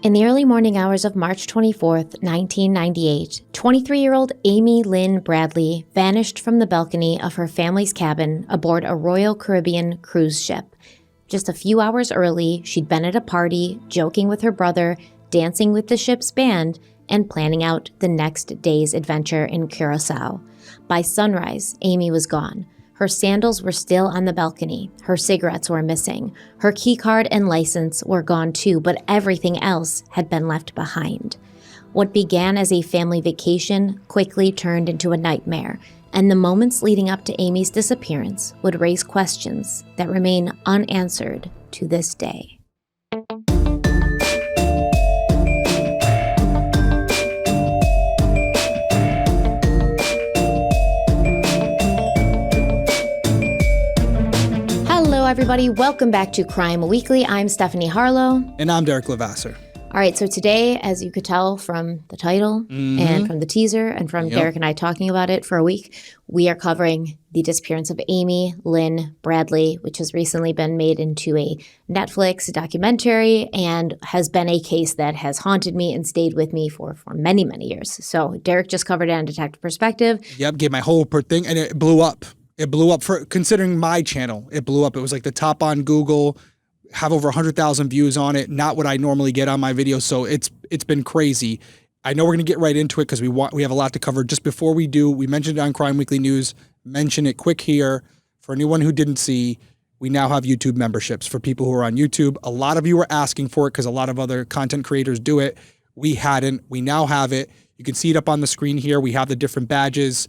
In the early morning hours of March 24th, 1998, 23-year-old Amy Lynn Bradley vanished from the balcony of her family's cabin aboard a Royal Caribbean cruise ship. Just a few hours early, she'd been at a party, joking with her brother, dancing with the ship's band, and planning out the next day's adventure in Curaçao. By sunrise, Amy was gone. Her sandals were still on the balcony. Her cigarettes were missing. Her keycard and license were gone too, but everything else had been left behind. What began as a family vacation quickly turned into a nightmare, and the moments leading up to Amy's disappearance would raise questions that remain unanswered to this day. Hello, everybody. Welcome back to Crime Weekly. I'm Stephanie Harlow. And I'm Derek Lavasser. All right, so today, as you could tell from the title and from the teaser and from Derek and I talking about it for a week, we are covering the disappearance of Amy Lynn Bradley, which has recently been made into a Netflix documentary and has been a case that has haunted me and stayed with me for many, many years. So Derek just covered it on Detective Perspective. Yep, gave my whole thing, and it blew up. It blew up for considering my channel. It blew up. It was like the top on Google, have over 100,000 views on it. Not what I normally get on my videos. So it's been crazy. I know we're going to get right into it because we have a lot to cover. Just before we do, we mentioned it on Crime Weekly News. Mention it quick here for anyone who didn't see. We now have YouTube memberships for people who are on YouTube. A lot of you were asking for it because a lot of other content creators do it. We hadn't. We now have it. You can see it up on the screen here. We have the different badges.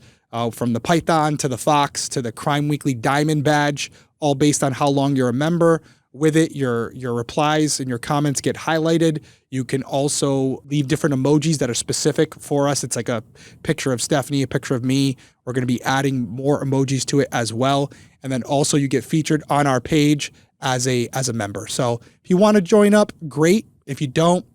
From the Python to the Fox to the Crime Weekly Diamond badge, all based on how long you're a member. With it, your replies and your comments get highlighted. You can also leave different emojis that are specific for us. It's like a picture of Stephanie, a picture of me. We're going to be adding more emojis to it as well. And then also you get featured on our page as a member. So if you want to join up, great. If you don't,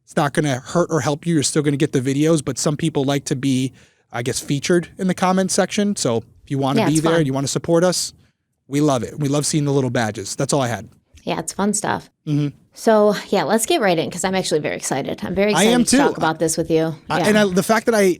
it's not going to hurt or help you. You're still going to get the videos, but some people like to be, I guess, featured in the comments section. So if you want to be there and you want to support us, we love it. We love seeing the little badges. That's all I had. Yeah, it's fun stuff. So, yeah, let's get right in because I'm actually very excited. I'm very excited to talk about this with you. The fact that I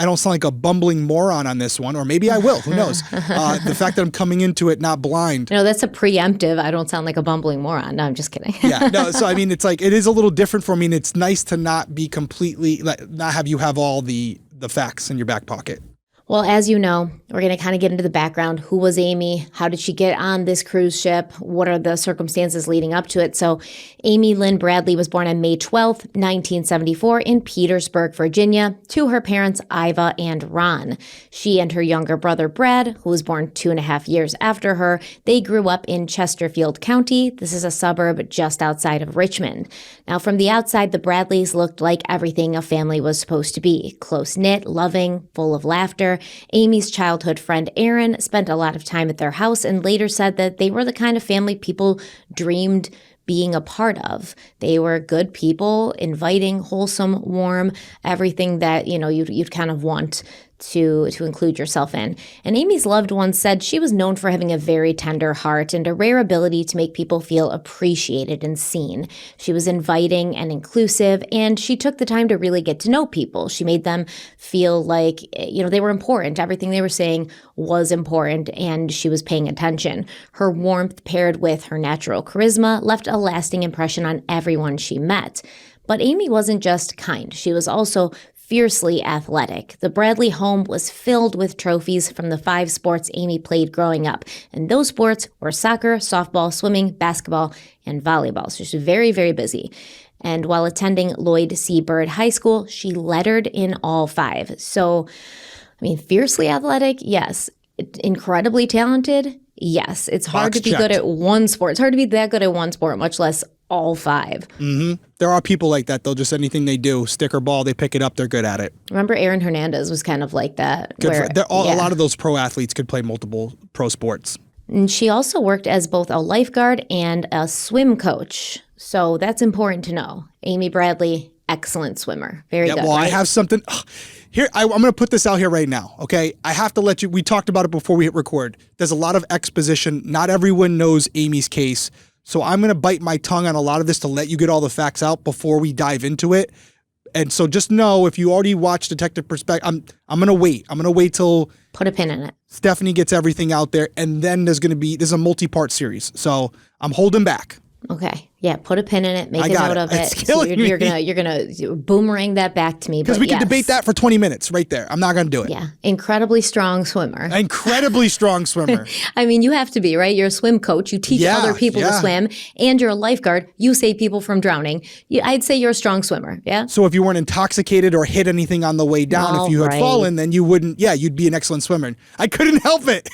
don't sound like a bumbling moron on this one, or maybe I will. Who knows? The fact that I'm coming into it not blind. No, that's a preemptive. I don't sound like a bumbling moron. No, I'm just kidding. Yeah, no. So, I mean, it's like it is a little different for me, and it's nice to not be completely, not have you have all the facts in your back pocket. Well, as you know, we're going to kind of get into the background. Who was Amy? How did she get on this cruise ship? What are the circumstances leading up to it? So Amy Lynn Bradley was born on May 12th, 1974 in Petersburg, Virginia, to her parents, Iva and Ron. She and her younger brother, Brad, who was born 2.5 years after her, they grew up in Chesterfield County. This is a suburb just outside of Richmond. Now, from the outside, the Bradleys looked like everything a family was supposed to be. Close-knit, loving, full of laughter. Amy's childhood friend Erin spent a lot of time at their house and later said that they were the kind of family people dreamed being a part of. They were good people, inviting, wholesome, warm, everything that, you'd kind of want to include yourself in. And Amy's loved ones said she was known for having a very tender heart and a rare ability to make people feel appreciated and seen. She was inviting and inclusive, and she took the time to really get to know people. She made them feel like, they were important. Everything they were saying was important, and she was paying attention. Her warmth paired with her natural charisma left a lasting impression on everyone she met. But Amy wasn't just kind. She was also fiercely athletic. The Bradley home was filled with trophies from the 5 sports Amy played growing up. And those sports were soccer, softball, swimming, basketball, and volleyball. So she was very, very busy. And while attending Lloyd C. Bird High School, she lettered in all 5. So, fiercely athletic, yes. Incredibly talented, yes. It's hard to be good at one sport. It's hard to be that good at one sport, much less all 5. There are people like that. They'll just anything they do, stick or ball, they pick it up, they're good at it. Remember Aaron Hernandez was kind of like that. A lot of those pro athletes could play multiple pro sports. And she also worked as both a lifeguard and a swim coach. So that's important to know. Amy Bradley, excellent swimmer. Very good. Well, right? I have something. Here, I'm going to put this out here right now, okay? I have to let you, we talked about it before we hit record. There's a lot of exposition. Not everyone knows Amy's case. So I'm going to bite my tongue on a lot of this to let you get all the facts out before we dive into it. And so just know, if you already watched Detective Perspective, I'm going to wait. I'm going to wait till Put a pin in it. Stephanie gets everything out there, and then this is a multi-part series. So I'm holding back. Okay. Yeah, put a pin in it. Make a got note it. of it. It's killing me. You're gonna boomerang that back to me. Because we can debate that for 20 minutes right there. I'm not going to do it. Yeah, incredibly strong swimmer. Incredibly strong swimmer. I mean, you have to be, right? You're a swim coach. You teach other people to swim, and you're a lifeguard. You save people from drowning. I'd say you're a strong swimmer. Yeah. So if you weren't intoxicated or hit anything on the way down, if you had fallen, then you wouldn't. Yeah, you'd be an excellent swimmer. I couldn't help it.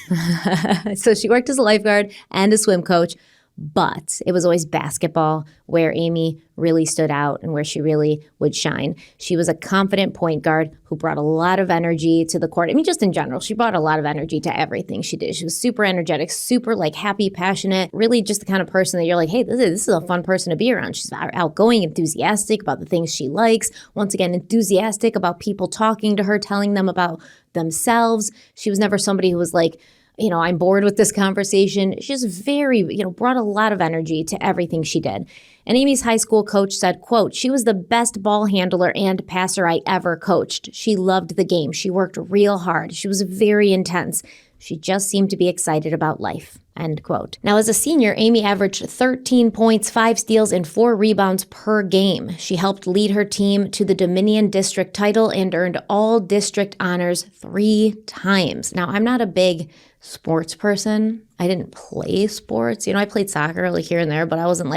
So she worked as a lifeguard and a swim coach. But it was always basketball where Amy really stood out and where she really would shine. She was a confident point guard who brought a lot of energy to the court. I mean, just in general, she brought a lot of energy to everything she did. She was super energetic, super happy, passionate, really just the kind of person that you're like, hey, this is a fun person to be around. She's outgoing, enthusiastic about the things she likes. Once again, enthusiastic about people talking to her, telling them about themselves. She was never somebody who was like, I'm bored with this conversation. She's very, brought a lot of energy to everything she did. And Amy's high school coach said, quote, she was the best ball handler and passer I ever coached. She loved the game. She worked real hard. She was very intense. She just seemed to be excited about life, end quote. Now, as a senior, Amy averaged 13 points, 5 steals, and 4 rebounds per game. She helped lead her team to the Dominion District title and earned all district honors 3 times. Now, I'm not a big sports person. I didn't play sports. I played soccer here and there, but I wasn't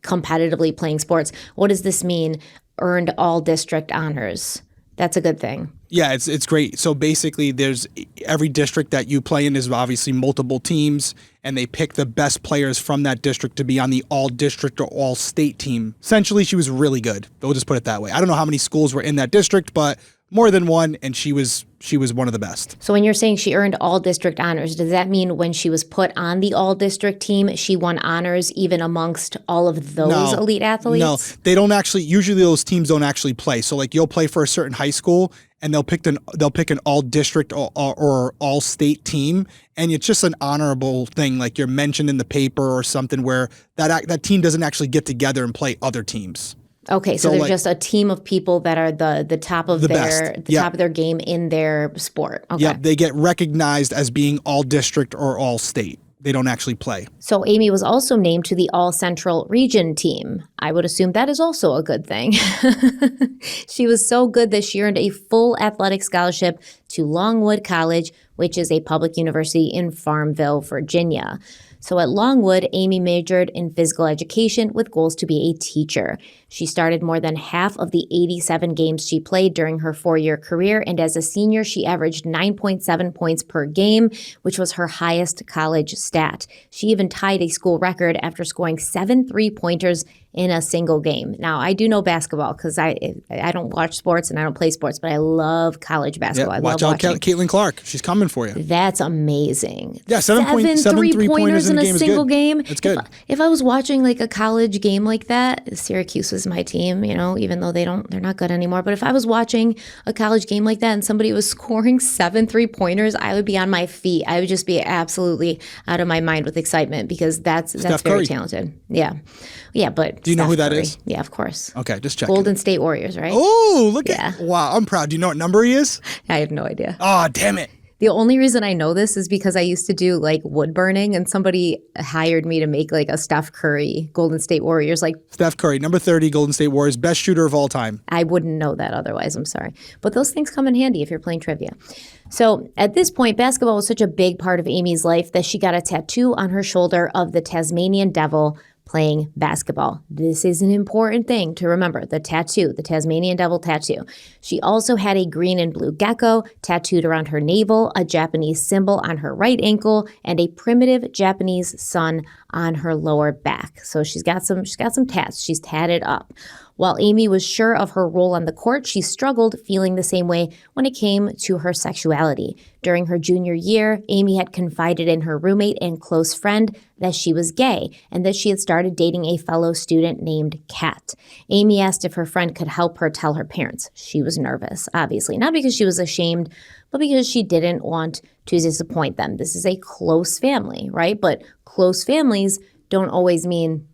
competitively playing sports. What does this mean? Earned all district honors. That's a good thing. Yeah, it's great. So basically, there's every district that you play in is obviously multiple teams, and they pick the best players from that district to be on the all-district or all-state team. Essentially, she was really good. We'll just put it that way. I don't know how many schools were in that district, but more than one, and she was one of the best. So when you're saying she earned all district honors, does that mean when she was put on the all district team, she won honors even amongst all of those elite athletes? No, they don't actually. Usually those teams don't actually play. So you'll play for a certain high school, and they'll pick an all district or all state team, and it's just an honorable thing. You're mentioned in the paper or something where that team doesn't actually get together and play other teams. Okay, so they're just a team of people that are the top of top of their game in their sport. Okay. Yeah, they get recognized as being all district or all state. They don't actually play. So Amy was also named to the All Central Region team. I would assume that is also a good thing. She was so good that she earned a full athletic scholarship to Longwood College, which is a public university in Farmville, Virginia. So at Longwood, Amy majored in physical education with goals to be a teacher. She started more than half of the 87 games she played during her 4-year career, and as a senior, she averaged 9.7 points per game, which was her highest college stat. She even tied a school record after scoring 7 3-pointers in a single game. Now, I do know basketball because I don't watch sports and I don't play sports, but I love college basketball. Yeah, watch out, Caitlin Clark. She's coming for you. That's amazing. Yeah, 7 3-pointers in a single game. That's good. If I was watching a college game like that, Syracuse was my team, even though they're not good anymore. But if I was watching a college game like that and somebody was scoring 7 3-pointers, I would be on my feet. I would just be absolutely out of my mind with excitement because that's very Curry. Talented. Yeah. Yeah, but do you know who that is? Yeah, of course. Okay, just checking. Golden State Warriors, right? Oh, look at wow, I'm proud. Do you know what number he is? I have no idea. Oh, damn it. The only reason I know this is because I used to do wood burning and somebody hired me to make a Steph Curry Golden State Warriors Steph Curry, number 30, Golden State Warriors, best shooter of all time. I wouldn't know that otherwise, I'm sorry. But those things come in handy if you're playing trivia. So at this point, basketball was such a big part of Amy's life that she got a tattoo on her shoulder of the Tasmanian Devil playing basketball. This is an important thing to remember, the tattoo, the Tasmanian Devil tattoo. She also had a green and blue gecko tattooed around her navel, a Japanese symbol on her right ankle, and a primitive Japanese sun on her lower back. So she's got some tats. She's tatted up. While Amy was sure of her role on the court, she struggled feeling the same way when it came to her sexuality. During her junior year, Amy had confided in her roommate and close friend that she was gay and that she had started dating a fellow student named Kat. Amy asked if her friend could help her tell her parents. She was nervous, obviously, not because she was ashamed, but because she didn't want to disappoint them. This is a close family, right? But close families don't always mean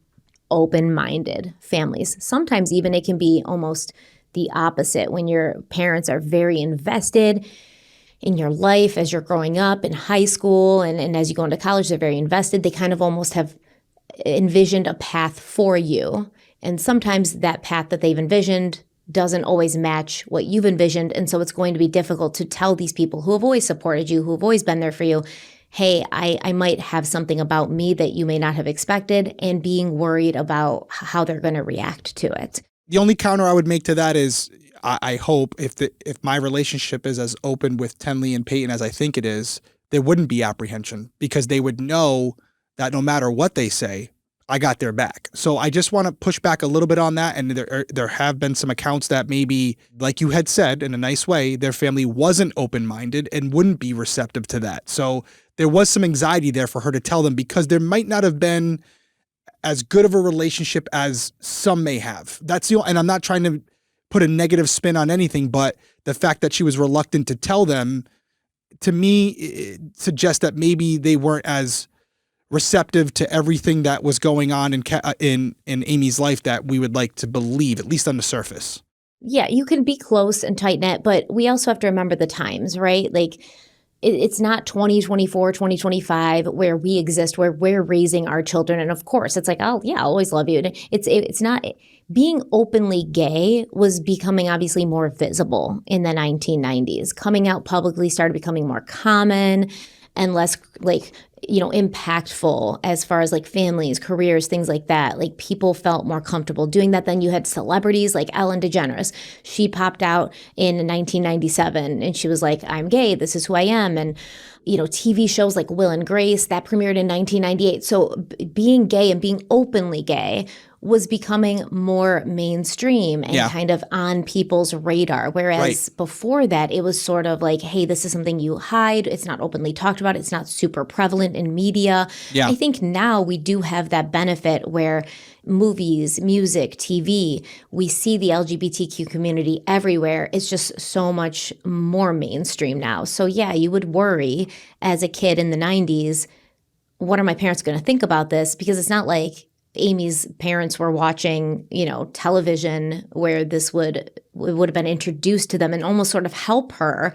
open-minded families. Sometimes even it can be almost the opposite when your parents are very invested in your life as you're growing up in high school and as you go into college, they're very invested. They kind of almost have envisioned a path for you. And sometimes that path that they've envisioned doesn't always match what you've envisioned. And so it's going to be difficult to tell these people who have always supported you, who have always been there for you, hey, I might have something about me that you may not have expected, and being worried about how they're going to react to it. The only counter I would make to that is I hope if my relationship is as open with Tenley and Peyton as I think it is, there wouldn't be apprehension because they would know that no matter what they say, I got their back. So I just want to push back a little bit on that. And there have been some accounts that maybe, like you had said, in a nice way, their family wasn't open-minded and wouldn't be receptive to that. So there was some anxiety there for her to tell them because there might not have been as good of a relationship as some may have. And I'm not trying to put a negative spin on anything, but the fact that she was reluctant to tell them, to me, it suggests that maybe they weren't as receptive to everything that was going on in Amy's life that we would like to believe, at least on the surface. Yeah, you can be close and tight-knit, but we also have to remember the times, right? Like, it's not 2024, 2025 where we exist, where we're raising our children. And of course, it's like, oh, yeah, I'll always love you. It's not, being openly gay was becoming obviously more visible in the 1990s. Coming out publicly started becoming more common and less impactful as far as like families, careers, things like that. Like people felt more comfortable doing that. Then you had celebrities like Ellen DeGeneres. She popped out in 1997 and she was like, I'm gay. This is who I am. And, TV shows like Will and Grace, that premiered in 1998. So being gay and being openly gay was becoming more mainstream and kind of on people's radar. Whereas before that, it was sort of like, hey, this is something you hide. It's not openly talked about. It's not super prevalent in media. Yeah. I think now we do have that benefit where movies, music, TV, we see the LGBTQ community everywhere. It's just so much more mainstream now. So yeah, you would worry as a kid in the 90s, what are my parents going to think about this? Because it's not like Amy's parents were watching, television where this would have been introduced to them and almost sort of help her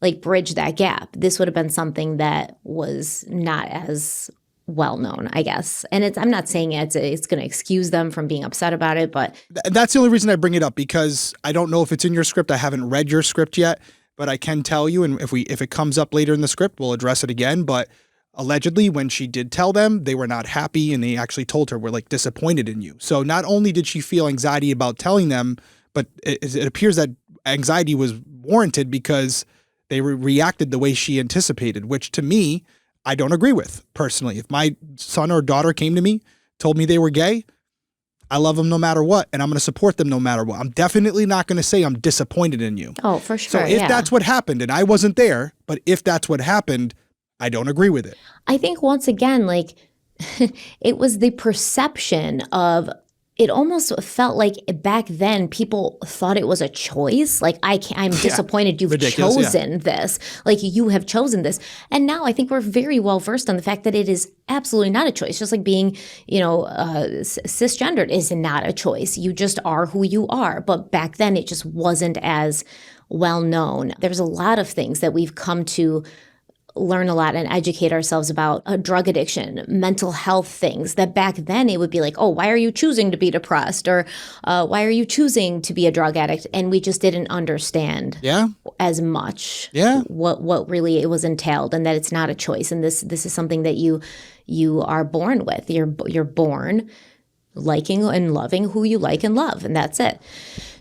like bridge that gap. This would have been something that was not as well known, I guess. And I'm not saying it's going to excuse them from being upset about it, but that's the only reason I bring it up, because I don't know if it's in your script. I haven't read your script yet, but I can tell you, and if it comes up later in the script, we'll address it again. But allegedly, when she did tell them, they were not happy, and they actually told her, we're like disappointed in you. So not only did she feel anxiety about telling them, but it appears that anxiety was warranted because they reacted the way she anticipated, which to me, I don't agree with personally. If my son or daughter came to me, told me they were gay, I love them no matter what, and I'm going to support them no matter what. I'm definitely not going to say I'm disappointed in you. Oh, for sure. So if that's what happened, and I wasn't there, but if that's what happened, I don't agree with it. I think once again, like it was the perception of, it almost felt like back then people thought it was a choice. Like I'm disappointed you've chosen this. Like you have chosen this. And now I think we're very well versed on the fact that it is absolutely not a choice. Just like being, cisgendered is not a choice. You just are who you are. But back then it just wasn't as well known. There's a lot of things that we've come to learn a lot and educate ourselves about, drug addiction, mental health things that back then it would be like, oh, why are you choosing to be depressed? Or why are you choosing to be a drug addict? And we just didn't understand as much what really it was entailed, and that it's not a choice. And this is something that you are born with. You're born liking and loving who you like and love, and that's it.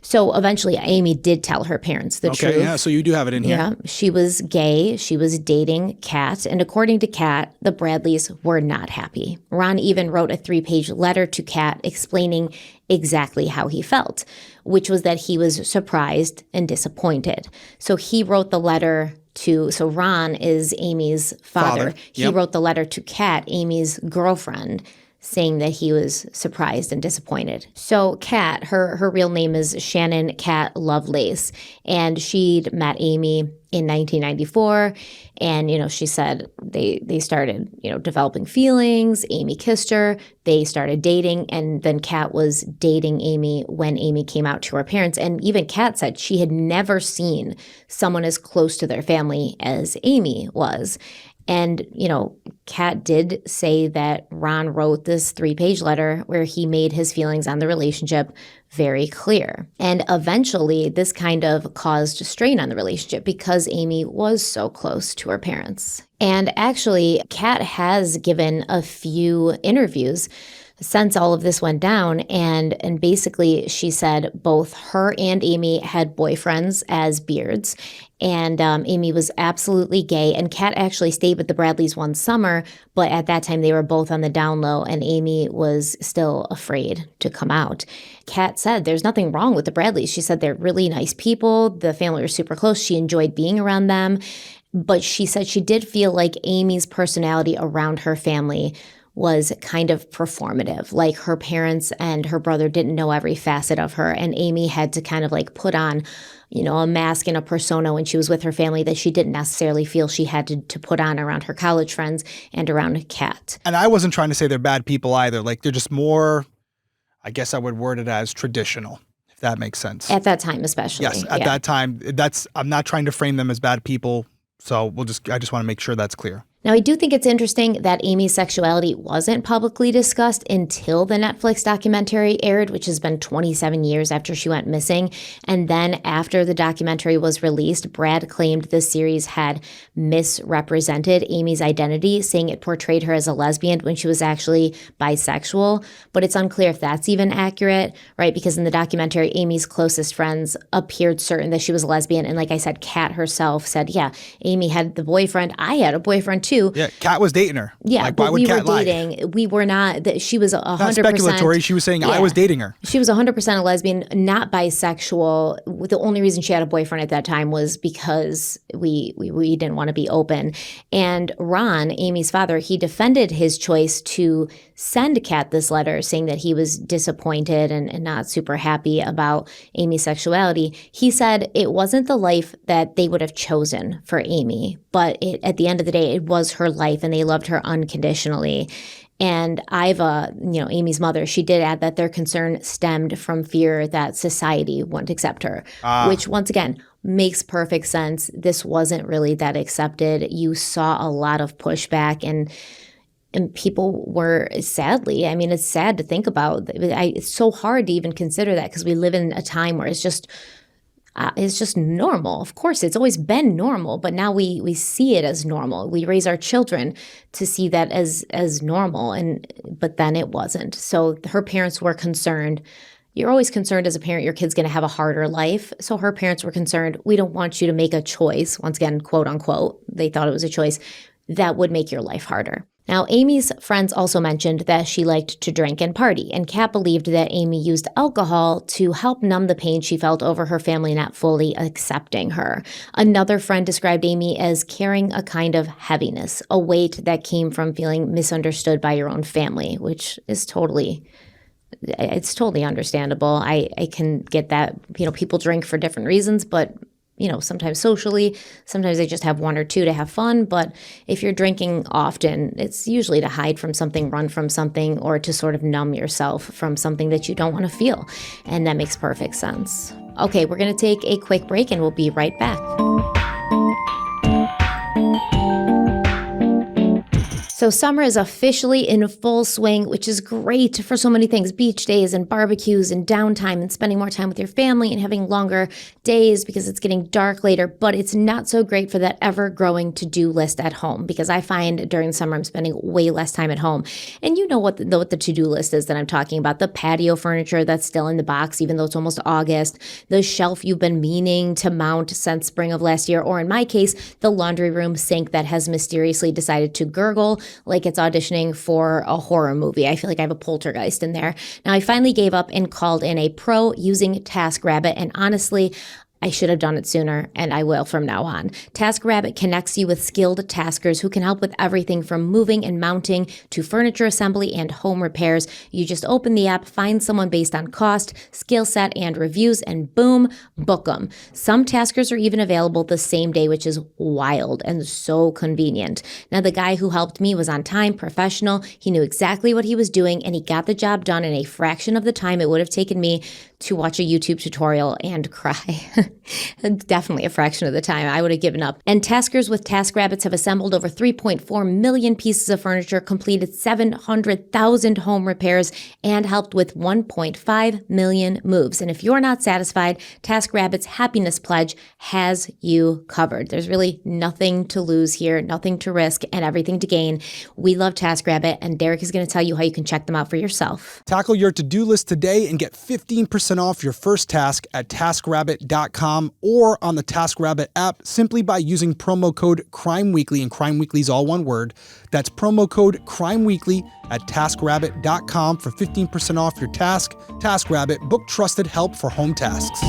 So eventually Amy did tell her parents the truth. Okay, yeah, so you do have it in here. Yeah, she was gay. She was dating Kat. And according to Kat, the Bradleys were not happy. Ron even wrote a 3-page letter to Kat explaining exactly how he felt, which was that he was surprised and disappointed. So he wrote the letter so Ron is Amy's father. He wrote the letter to Kat, Amy's girlfriend, saying that he was surprised and disappointed. So Kat, her real name is Shannon Kat Lovelace, and she'd met Amy in 1994. And, she said they started, developing feelings. Amy kissed her. They started dating. And then Kat was dating Amy when Amy came out to her parents. And even Kat said she had never seen someone as close to their family as Amy was. And, Kat did say that Ron wrote this 3-page letter where he made his feelings on the relationship very clear. And eventually, this kind of caused strain on the relationship because Amy was so close to her parents. And actually, Kat has given a few interviews since all of this went down. And basically, she said both her and Amy had boyfriends as Beards. And Amy was absolutely gay. And Kat actually stayed with the Bradleys one summer, but at that time they were both on the down low, and Amy was still afraid to come out. Kat said there's nothing wrong with the Bradleys. She said they're really nice people. The family was super close. She enjoyed being around them. But she said she did feel like Amy's personality around her family was kind of performative. Like her parents and her brother didn't know every facet of her, and Amy had to kind of like put on a mask and a persona when she was with her family that she didn't necessarily feel she had to put on around her college friends and around Kat. And I wasn't trying to say they're bad people either. Like, they're just more, I guess I would word it as traditional, if that makes sense. At that time, especially. Yes, at that time. I'm not trying to frame them as bad people. So I just want to make sure that's clear. Now, I do think it's interesting that Amy's sexuality wasn't publicly discussed until the Netflix documentary aired, which has been 27 years after she went missing. And then after the documentary was released, Brad claimed the series had misrepresented Amy's identity, saying it portrayed her as a lesbian when she was actually bisexual. But it's unclear if that's even accurate, right? Because in the documentary, Amy's closest friends appeared certain that she was a lesbian. And like I said, Kat herself said, yeah, Amy had the boyfriend. I had a boyfriend too. Yeah, Kat was dating her. Yeah, like, but why would we were Kat lie? dating. We were not. She was 100%. Not speculatory. She was saying I was dating her. She was 100% a lesbian, not bisexual. The only reason she had a boyfriend at that time was because we didn't want to be open. And Ron, Amy's father, he defended his choice to send Kat this letter saying that he was disappointed and not super happy about Amy's sexuality. He said it wasn't the life that they would have chosen for Amy, but at the end of the day, it was her life and they loved her unconditionally. And Iva, Amy's mother, she did add that their concern stemmed from fear that society wouldn't accept her, which once again makes perfect sense. This wasn't really that accepted. You saw a lot of pushback and people were, sadly, I mean, it's sad to think about. It's so hard to even consider that because we live in a time where it's just normal. Of course, it's always been normal, but now we see it as normal. We raise our children to see that as normal, but then it wasn't. So her parents were concerned. You're always concerned as a parent your kid's going to have a harder life. So her parents were concerned, we don't want you to make a choice, once again, quote unquote, they thought it was a choice, that would make your life harder. Now, Amy's friends also mentioned that she liked to drink and party, and Kat believed that Amy used alcohol to help numb the pain she felt over her family not fully accepting her. Another friend described Amy as carrying a kind of heaviness, a weight that came from feeling misunderstood by your own family, which is totally understandable. I can get that, people drink for different reasons, but sometimes socially, sometimes they just have one or two to have fun. But if you're drinking often, it's usually to hide from something, run from something, or to sort of numb yourself from something that you don't want to feel. And that makes perfect sense. Okay, we're going to take a quick break and we'll be right back. So summer is officially in full swing, which is great for so many things, beach days and barbecues and downtime and spending more time with your family and having longer days because it's getting dark later. But it's not so great for that ever-growing to-do list at home because I find during the summer I'm spending way less time at home. And you know what the to-do list is that I'm talking about. The patio furniture that's still in the box, even though it's almost August. The shelf you've been meaning to mount since spring of last year. Or in my case, the laundry room sink that has mysteriously decided to gurgle like it's auditioning for a horror movie. I feel like I have a poltergeist in there. Now, I finally gave up and called in a pro using TaskRabbit, and honestly, I should have done it sooner, and I will from now on. TaskRabbit connects you with skilled taskers who can help with everything from moving and mounting to furniture assembly and home repairs. You just open the app, find someone based on cost, skill set, and reviews, and boom, book them. Some taskers are even available the same day, which is wild and so convenient. Now, the guy who helped me was on time, professional. He knew exactly what he was doing, and he got the job done in a fraction of the time it would have taken me to watch a YouTube tutorial and cry. Definitely a fraction of the time. I would have given up. And taskers with TaskRabbits have assembled over 3.4 million pieces of furniture, completed 700,000 home repairs, and helped with 1.5 million moves. And if you're not satisfied, TaskRabbit's happiness pledge has you covered. There's really nothing to lose here, nothing to risk, and everything to gain. We love TaskRabbit, and Derek is going to tell you how you can check them out for yourself. Tackle your to-do list today and get 15% off your first task at taskrabbit.com or on the TaskRabbit app simply by using promo code CrimeWeekly, and Crime Weekly is all one word. That's promo code CrimeWeekly at taskrabbit.com for 15% off your task. TaskRabbit, book trusted help for home tasks.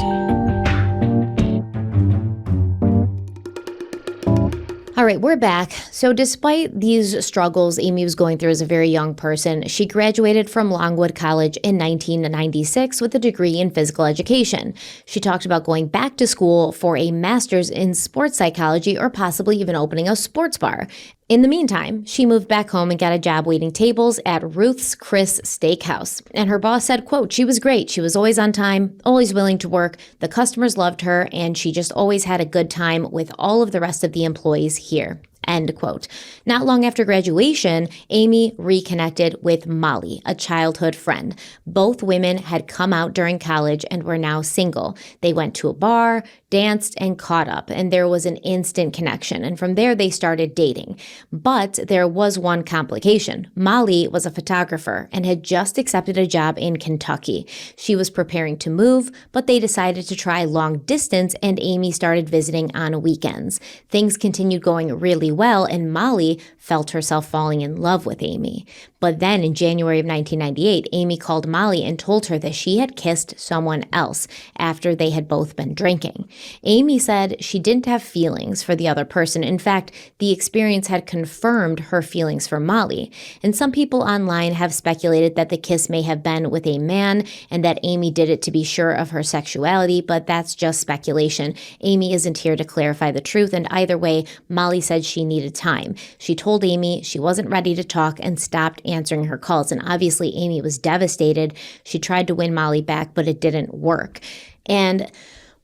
All right, we're back. So despite these struggles Amy was going through as a very young person, she graduated from Longwood College in 1996 with a degree in physical education. She talked about going back to school for a master's in sports psychology or possibly even opening a sports bar. In the meantime, she moved back home and got a job waiting tables at Ruth's Chris Steakhouse. And her boss said, quote, she was great. She was always on time, always willing to work. The customers loved her, and she just always had a good time with all of the rest of the employees here. End quote. Not long after graduation, Amy reconnected with Molly, a childhood friend. Both women had come out during college and were now single. They went to a bar, danced, and caught up, and there was an instant connection. And from there, they started dating. But there was one complication. Molly was a photographer and had just accepted a job in Kentucky. She was preparing to move, but they decided to try long distance, and Amy started visiting on weekends. Things continued going really well, and Molly felt herself falling in love with Amy. But then in January of 1998, Amy called Molly and told her that she had kissed someone else after they had both been drinking. Amy said she didn't have feelings for the other person. In fact, the experience had confirmed her feelings for Molly. And some people online have speculated that the kiss may have been with a man and that Amy did it to be sure of her sexuality, but that's just speculation. Amy isn't here to clarify the truth, and either way, Molly said she needed time. She told Amy she wasn't ready to talk and stopped answering her calls. And obviously, Amy was devastated. She tried to win Molly back, but it didn't work. And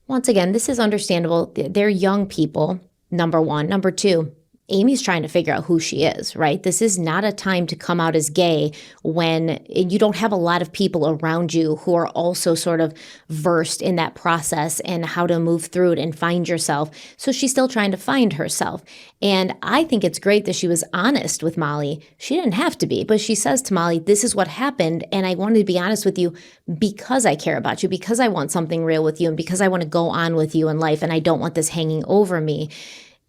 once again, this is understandable. They're young people, number one. Number two, Amy's trying to figure out who she is, right? This is not a time to come out as gay when you don't have a lot of people around you who are also sort of versed in that process and how to move through it and find yourself. So she's still trying to find herself. And I think it's great that she was honest with Molly. She didn't have to be, but she says to Molly, this is what happened. And I wanted to be honest with you because I care about you, because I want something real with you, and because I want to go on with you in life. And I don't want this hanging over me.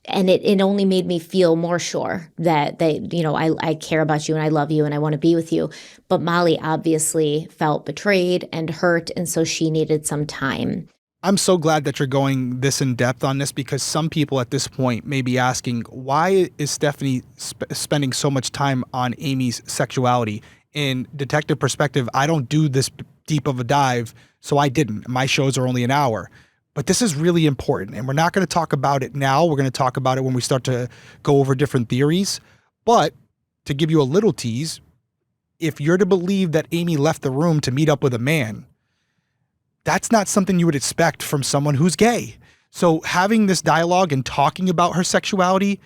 And it only made me feel more sure that I care about you and I love you and I want to be with you. But Molly obviously felt betrayed and hurt, and so she needed some time. I'm so glad that you're going this in depth on this, because some people at this point may be asking, why is Stephanie spending so much time on Amy's sexuality? In detective perspective, I don't do this deep of a dive, so I didn't. My shows are only an hour. But this is really important, and we're not going to talk about it now. We're going to talk about it when we start to go over different theories. But to give you a little tease, if you're to believe that Amy left the room to meet up with a man, that's not something you would expect from someone who's gay. So having this dialogue and talking about her sexuality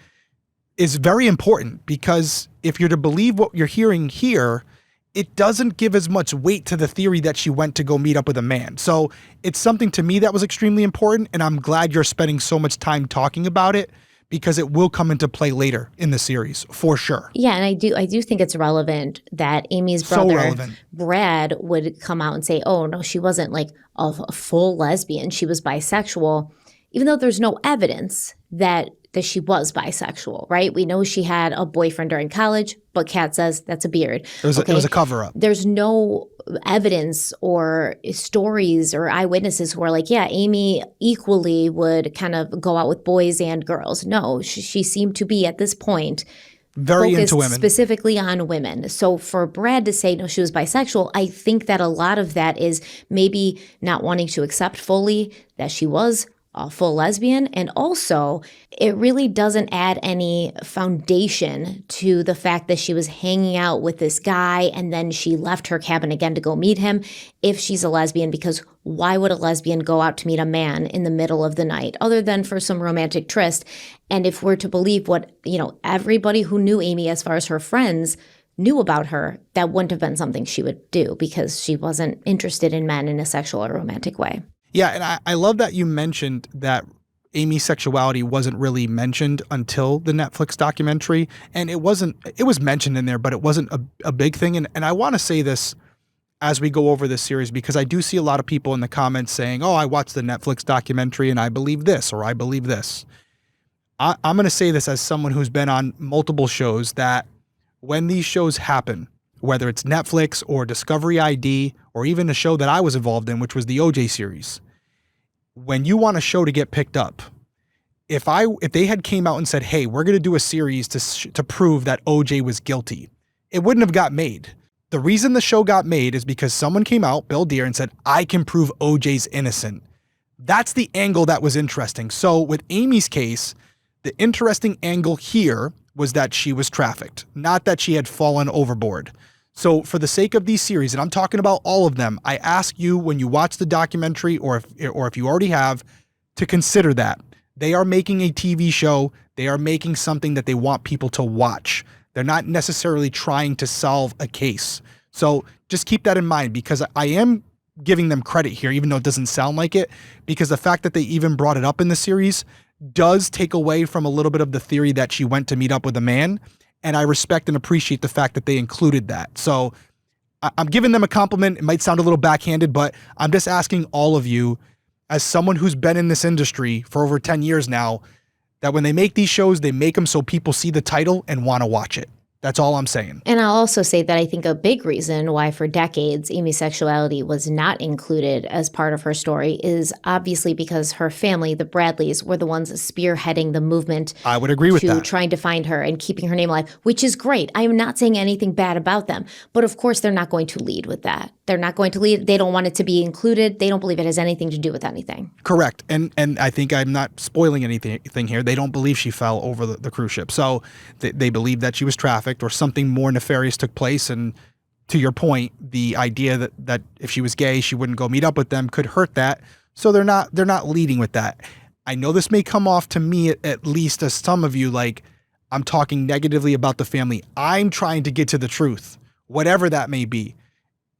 is very important, because if you're to believe what you're hearing here, it doesn't give as much weight to the theory that she went to go meet up with a man. So it's something to me that was extremely important, and I'm glad you're spending so much time talking about it, because it will come into play later in the series for sure. Yeah, and I do think it's relevant that Amy's brother, Brad, would come out and say, oh, no, she wasn't like a full lesbian. She was bisexual, even though there's no evidence that she was bisexual, right? We know she had a boyfriend during college, but Kat says that's a beard. It was a cover-up. There's no evidence or stories or eyewitnesses who are like, yeah, Amy equally would kind of go out with boys and girls. No, she seemed to be at this point very focused into women, specifically on women. So for Brad to say, no, she was bisexual, I think that a lot of that is maybe not wanting to accept fully that she was a full lesbian. And also, it really doesn't add any foundation to the fact that she was hanging out with this guy and then she left her cabin again to go meet him if she's a lesbian, because why would a lesbian go out to meet a man in the middle of the night other than for some romantic tryst? And if we're to believe what, everybody who knew Amy as far as her friends knew about her, that wouldn't have been something she would do because she wasn't interested in men in a sexual or romantic way. Yeah, and I love that you mentioned that Amy's sexuality wasn't really mentioned until the Netflix documentary. And it was mentioned in there, but it wasn't a big thing. And I want to say this as we go over this series, because I do see a lot of people in the comments saying, oh, I watched the Netflix documentary and I believe this, or I believe this. I'm going to say this as someone who's been on multiple shows, that when these shows happen, whether it's Netflix or Discovery ID or even a show that I was involved in, which was the OJ series, when you want a show to get picked up, if they had came out and said, hey, we're going to do a series to prove that OJ was guilty, it wouldn't have got made. The reason the show got made is because someone came out, Bill Deere, and said, I can prove OJ's innocent. That's the angle that was interesting. So with Amy's case, the interesting angle here was that she was trafficked, not that she had fallen overboard. So for the sake of these series, and I'm talking about all of them, I ask you, when you watch the documentary or if you already have, to consider that. They are making a TV show. They are making something that they want people to watch. They're not necessarily trying to solve a case. So just keep that in mind, because I am giving them credit here, even though it doesn't sound like it, because the fact that they even brought it up in the series does take away from a little bit of the theory that she went to meet up with a man. And I respect and appreciate the fact that they included that. So I'm giving them a compliment. It might sound a little backhanded, but I'm just asking all of you, as someone who's been in this industry for over 10 years now, that when they make these shows, they make them so people see the title and want to watch it. That's all I'm saying. And I'll also say that I think a big reason why for decades Amy's sexuality was not included as part of her story is obviously because her family, the Bradleys, were the ones spearheading the movement. I would agree with that. Trying to find her and keeping her name alive, which is great. I am not saying anything bad about them. But of course, they're not going to lead with that. They're not going to lead. They don't want it to be included. They don't believe it has anything to do with anything. Correct. And I think I'm not spoiling anything here. They don't believe she fell over the cruise ship. So they believe that she was trafficked or something more nefarious took place. And to your point, the idea that if she was gay, she wouldn't go meet up with them could hurt that. So they're not leading with that. I know this may come off to me, at least as some of you, like I'm talking negatively about the family. I'm trying to get to the truth, whatever that may be.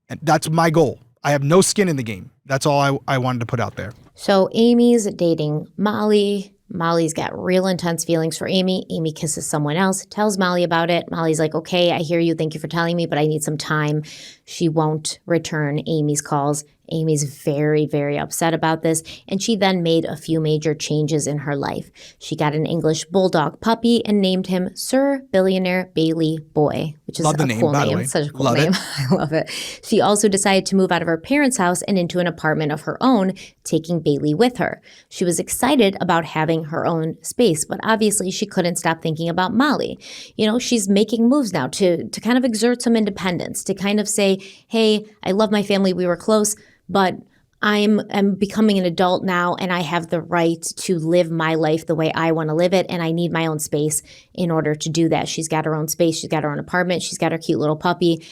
And that's my goal. I have no skin in the game. That's all I wanted to put out there. So Amy's dating Molly. Molly's got real intense feelings for Amy. Amy kisses someone else, tells Molly about it. Molly's like, okay, I hear you. Thank you for telling me, but I need some time. She won't return Amy's calls. Amy's very, very upset about this, and she then made a few major changes in her life. She got an English bulldog puppy and named him Sir Billionaire Bailey Boy, which is a cool name. Such a cool name. I love it. She also decided to move out of her parents' house and into an apartment of her own, taking Bailey with her. She was excited about having her own space, but obviously she couldn't stop thinking about Molly. You know, she's making moves now to kind of exert some independence, to kind of say, hey, I love my family, we were close, but I'm becoming an adult now and I have the right to live my life the way I want to live it, and I need my own space in order to do that. She's got her own space. She's got her own apartment. She's got her cute little puppy.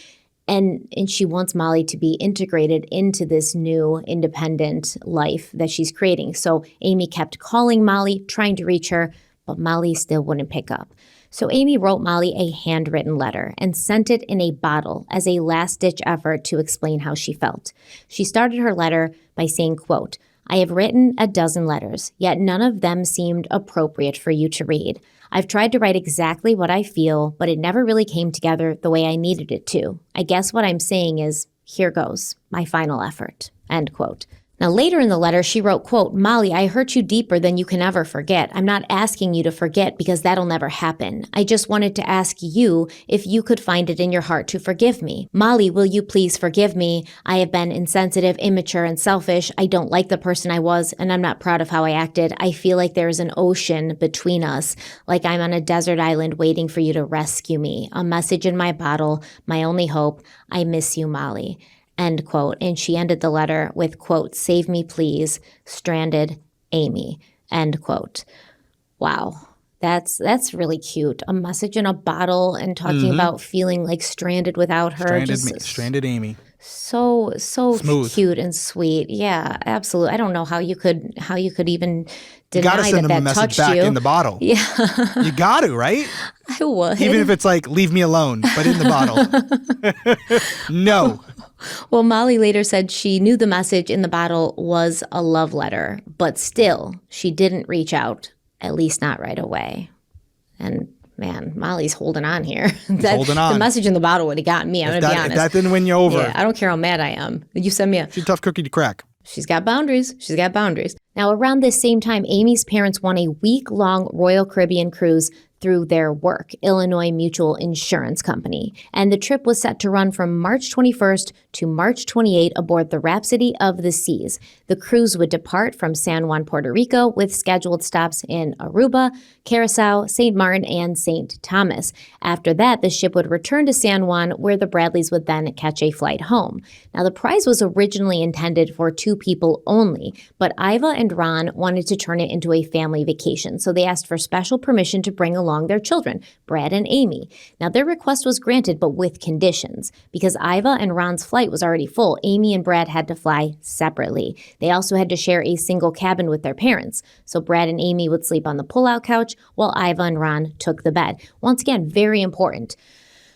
And she wants Molly to be integrated into this new independent life that she's creating. So Amy kept calling Molly, trying to reach her, but Molly still wouldn't pick up. So Amy wrote Molly a handwritten letter and sent it in a bottle as a last-ditch effort to explain how she felt. She started her letter by saying, quote, I have written a dozen letters, yet none of them seemed appropriate for you to read. I've tried to write exactly what I feel, but it never really came together the way I needed it to. I guess what I'm saying is, here goes, my final effort, end quote. Now, later in the letter, she wrote, quote, Molly, I hurt you deeper than you can ever forget. I'm not asking you to forget because that'll never happen. I just wanted to ask you if you could find it in your heart to forgive me. Molly, will you please forgive me? I have been insensitive, immature, and selfish. I don't like the person I was, and I'm not proud of how I acted. I feel like there is an ocean between us, like I'm on a desert island waiting for you to rescue me. A message in my bottle, my only hope. I miss you, Molly. End quote. And she ended the letter with, quote, save me, please, stranded Amy, end quote. Wow. That's really cute. A message in a bottle and talking about feeling like stranded without her. Stranded Amy. So Smooth. cute and sweet. Yeah, absolutely. I don't know how you could even deny gotta send that them a that message touched back you. in the bottle. Yeah. You got to, right? I would. Even if it's like, leave me alone, but in the bottle. No. Well, Molly later said she knew the message in the bottle was a love letter, but still, she didn't reach out, at least not right away. And man, Molly's holding on here. Holding on. The message in the bottle would have gotten me, I'm going to be honest. If that didn't win you over. Yeah, I don't care how mad I am. You send me She's a tough cookie to crack. She's got boundaries. She's got boundaries. Now, around this same time, Amy's parents won a week-long Royal Caribbean cruise through their work, Illinois Mutual Insurance Company. And the trip was set to run from March 21st to March 28 aboard the Rhapsody of the Seas. The cruise would depart from San Juan, Puerto Rico, with scheduled stops in Aruba, Curacao, St. Martin, and St. Thomas. After that, the ship would return to San Juan, where the Bradleys would then catch a flight home. Now, the prize was originally intended for 2 people only, but Iva and Ron wanted to turn it into a family vacation, so they asked for special permission to bring along their children, Brad and Amy. Now, their request was granted, but with conditions. Because Iva and Ron's flight was already full, Amy and Brad had to fly separately. They also had to share a single cabin with their parents. So Brad and Amy would sleep on the pull-out couch while Iva and Ron took the bed. Once again, very important.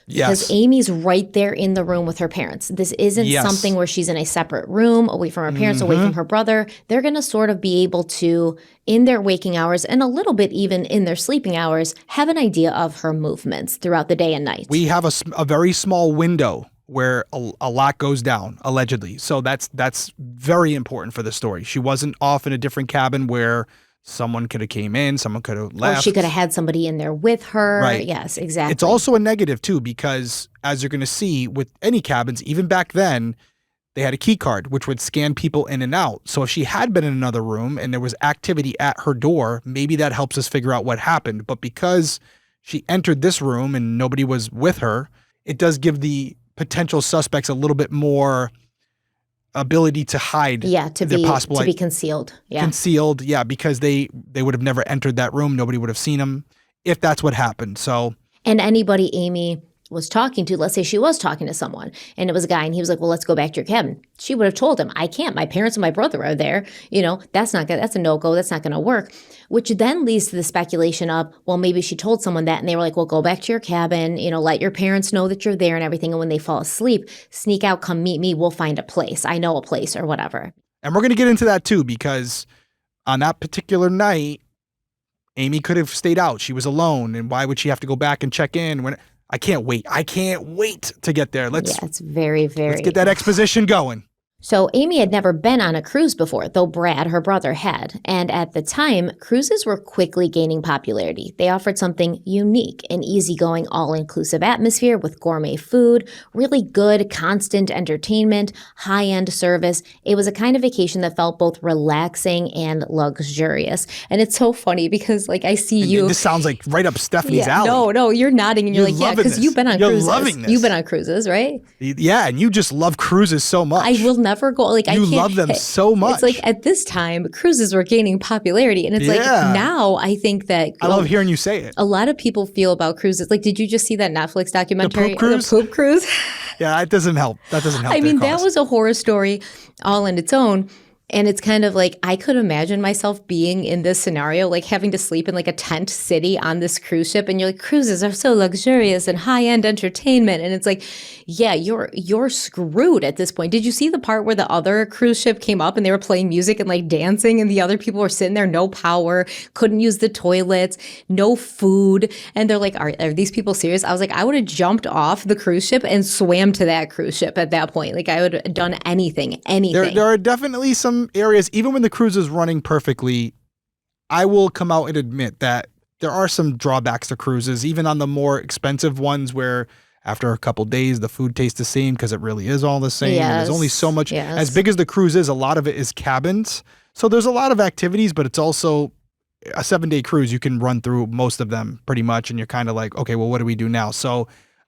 Yes. Because Amy's right there in the room with her parents. This isn't something where she's in a separate room, away from her parents, away from her brother. They're going to sort of be able to, in their waking hours and a little bit even in their sleeping hours, have an idea of her movements throughout the day and night. We have a very small window where a lot goes down, allegedly. So that's very important for the story. She wasn't off in a different cabin where someone could have came in, someone could have left. Or she could have had somebody in there with her. Right. Yes, exactly. It's also a negative, too, because as you're going to see with any cabins, even back then, they had a key card, which would scan people in and out. So if she had been in another room and there was activity at her door, maybe that helps us figure out what happened. But because she entered this room and nobody was with her, it does give the potential suspects a little bit more ability to hide. To be concealed. Concealed, because they would have never entered that room. Nobody would have seen them if that's what happened. So, and anybody Amy was talking to, let's say she was talking to someone and it was a guy and he was like, well, let's go back to your cabin. She would have told him, I can't. My parents and my brother are there. That's a no-go. That's not going to work. Which then leads to the speculation of, well, maybe she told someone that and they were like, well, go back to your cabin, let your parents know that you're there and everything. And when they fall asleep, sneak out, come meet me. We'll find a place. I know a place or whatever. And we're going to get into that too, because on that particular night, Amy could have stayed out. She was alone. And why would she have to go back and check in? I can't wait. I can't wait to get there. It's very, very. Let's get that exposition going. So Amy had never been on a cruise before, though Brad, her brother, had. And at the time, cruises were quickly gaining popularity. They offered something unique, an easygoing, all-inclusive atmosphere with gourmet food, really good, constant entertainment, high-end service. It was a kind of vacation that felt both relaxing and luxurious. And it's so funny because, I see you. This sounds like right up Stephanie's alley. No, you're nodding and you're like, yeah, because you've been on cruises. You're loving this. You've been on cruises, right? Yeah, and you just love cruises so much. I will never go. I can't. Love them so much. It's at this time, cruises were gaining popularity. And it's now I think that. I love hearing you say it. A lot of people feel about cruises. Did you just see that Netflix documentary? The Poop Cruise? The Poop Cruise? Yeah, it doesn't help. That doesn't help. I mean, that was a horror story all in its own. And it's kind of I could imagine myself being in this scenario, having to sleep in a tent city on this cruise ship. And you're like, cruises are so luxurious and high-end entertainment. And it's yeah, you're screwed at this point. Did you see the part where the other cruise ship came up and they were playing music and dancing and the other people were sitting there, no power, couldn't use the toilets, no food. And they're like, are these people serious? I was like, I would have jumped off the cruise ship and swam to that cruise ship at that point. I would have done anything. There are definitely some some areas, even when the cruise is running perfectly, I will come out and admit that there are some drawbacks to cruises, even on the more expensive ones where after a couple days, the food tastes the same because it really is all the same. And there's only so much. Yes. As big as the cruise is, a lot of it is cabins. So there's a lot of activities, but it's also a 7-day cruise. You can run through most of them pretty much. And you're kind of like, okay, well, what do we do now? So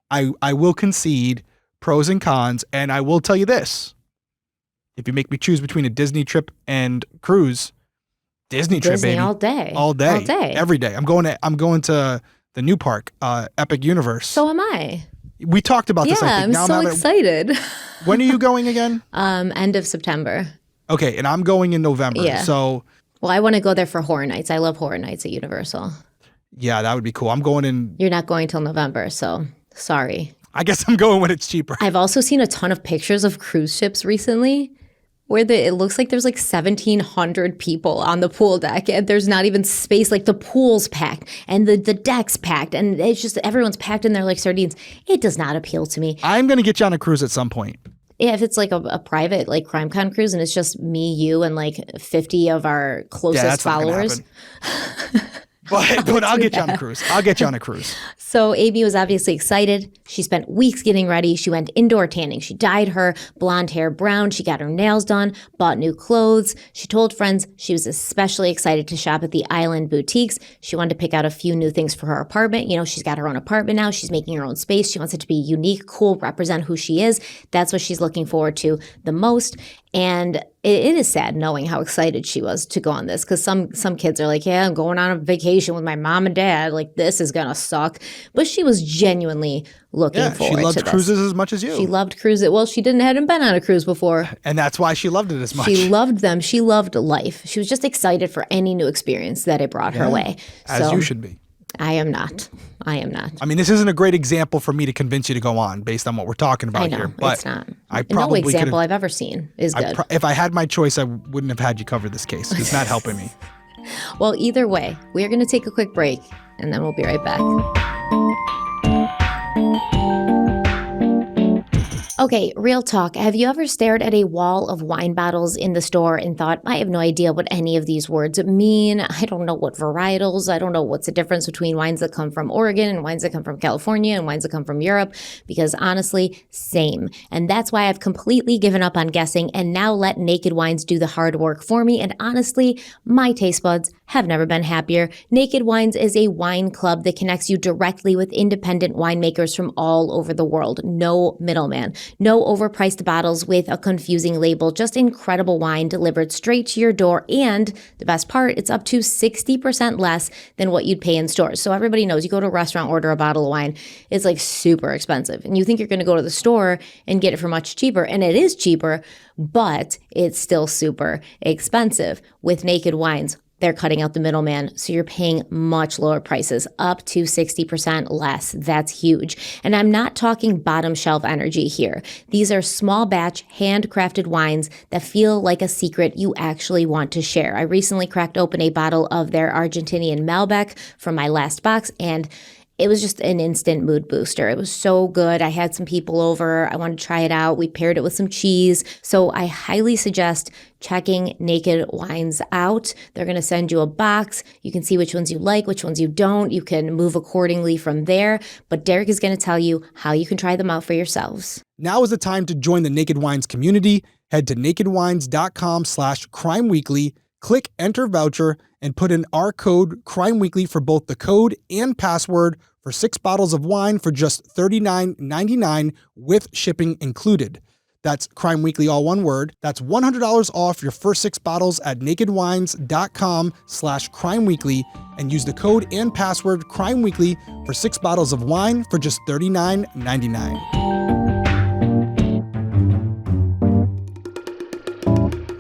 I will concede pros and cons. And I will tell you this. If you make me choose between a Disney trip and cruise, Disney trip, baby. all day. All day. Every day. I'm going to the new park, Epic Universe. So am I. We talked about this, I think. Yeah, I'm so excited. When are you going again? End of September. Okay, and I'm going in November. Yeah. So, well, I want to go there for Horror Nights. I love Horror Nights at Universal. Yeah, that would be cool. I'm going in. You're not going till November, so sorry. I guess I'm going when it's cheaper. I've also seen a ton of pictures of cruise ships recently where it looks like there's like 1,700 people on the pool deck and there's not even space. Like the pool's packed and the deck's packed and it's just everyone's packed in there like sardines. It does not appeal to me. I'm going to get you on a cruise at some point. Yeah, if it's like a private like CrimeCon cruise and it's just me, you, and like 50 of our closest followers. But I'll get you on a cruise. I'll get you on a cruise. So Amy was obviously excited. She spent weeks getting ready. She went indoor tanning. She dyed her blonde hair brown. She got her nails done, bought new clothes. She told friends she was especially excited to shop at the island boutiques. She wanted to pick out a few new things for her apartment. You know, she's got her own apartment now. She's making her own space. She wants it to be unique, cool, represent who she is. That's what she's looking forward to the most. And it is sad knowing how excited she was to go on this because some kids are like, yeah, I'm going on a vacation with my mom and dad. Like, this is going to suck. But she was genuinely looking forward to this. She loved cruises as much as you. She loved cruises. Well, she hadn't been on a cruise before. And that's why she loved it as much. She loved them. She loved life. She was just excited for any new experience that it brought her way. As you should be. I am not. I mean, this isn't a great example for me to convince you to go on based on what we're talking about here. But it's not. I probably no example I've ever seen is good. If I had my choice, I wouldn't have had you cover this case. It's not helping me. Well, either way, we are going to take a quick break, and then we'll be right back. Okay, real talk. Have you ever stared at a wall of wine bottles in the store and thought, I have no idea what any of these words mean. I don't know what varietals. I don't know what's the difference between wines that come from Oregon and wines that come from California and wines that come from Europe. Because honestly, same. And that's why I've completely given up on guessing and now let Naked Wines do the hard work for me. And honestly, my taste buds have never been happier. Naked Wines is a wine club that connects you directly with independent winemakers from all over the world. No middleman. No overpriced bottles with a confusing label, just incredible wine delivered straight to your door. And the best part, it's up to 60% less than what you'd pay in stores. So everybody knows you go to a restaurant, order a bottle of wine, it's like super expensive. And you think you're going to go to the store and get it for much cheaper. And it is cheaper, but it's still super expensive. With Naked Wines, they're cutting out the middleman, so you're paying much lower prices, up to 60% less. That's huge. And I'm not talking bottom shelf energy here. These are small batch, handcrafted wines that feel like a secret you actually want to share. I recently cracked open a bottle of their Argentinian Malbec from my last box, and it was just an instant mood booster. It was so good. I had some people over. I wanted to try it out. We paired it with some cheese. So I highly suggest checking Naked Wines out. They're going to send you a box. You can see which ones you like, which ones you don't. You can move accordingly from there. But Derek is going to tell you how you can try them out for yourselves. Now is the time to join the Naked Wines community. Head to nakedwines.com/crimeweekly. Click enter voucher and put in our code Crime Weekly for both the code and password for 6 bottles of wine for just $39.99 with shipping included. That's Crime Weekly, all one word. That's $100 off your first 6 bottles at nakedwines.com/Crime Weekly and use the code and password Crime Weekly for 6 bottles of wine for just $39.99.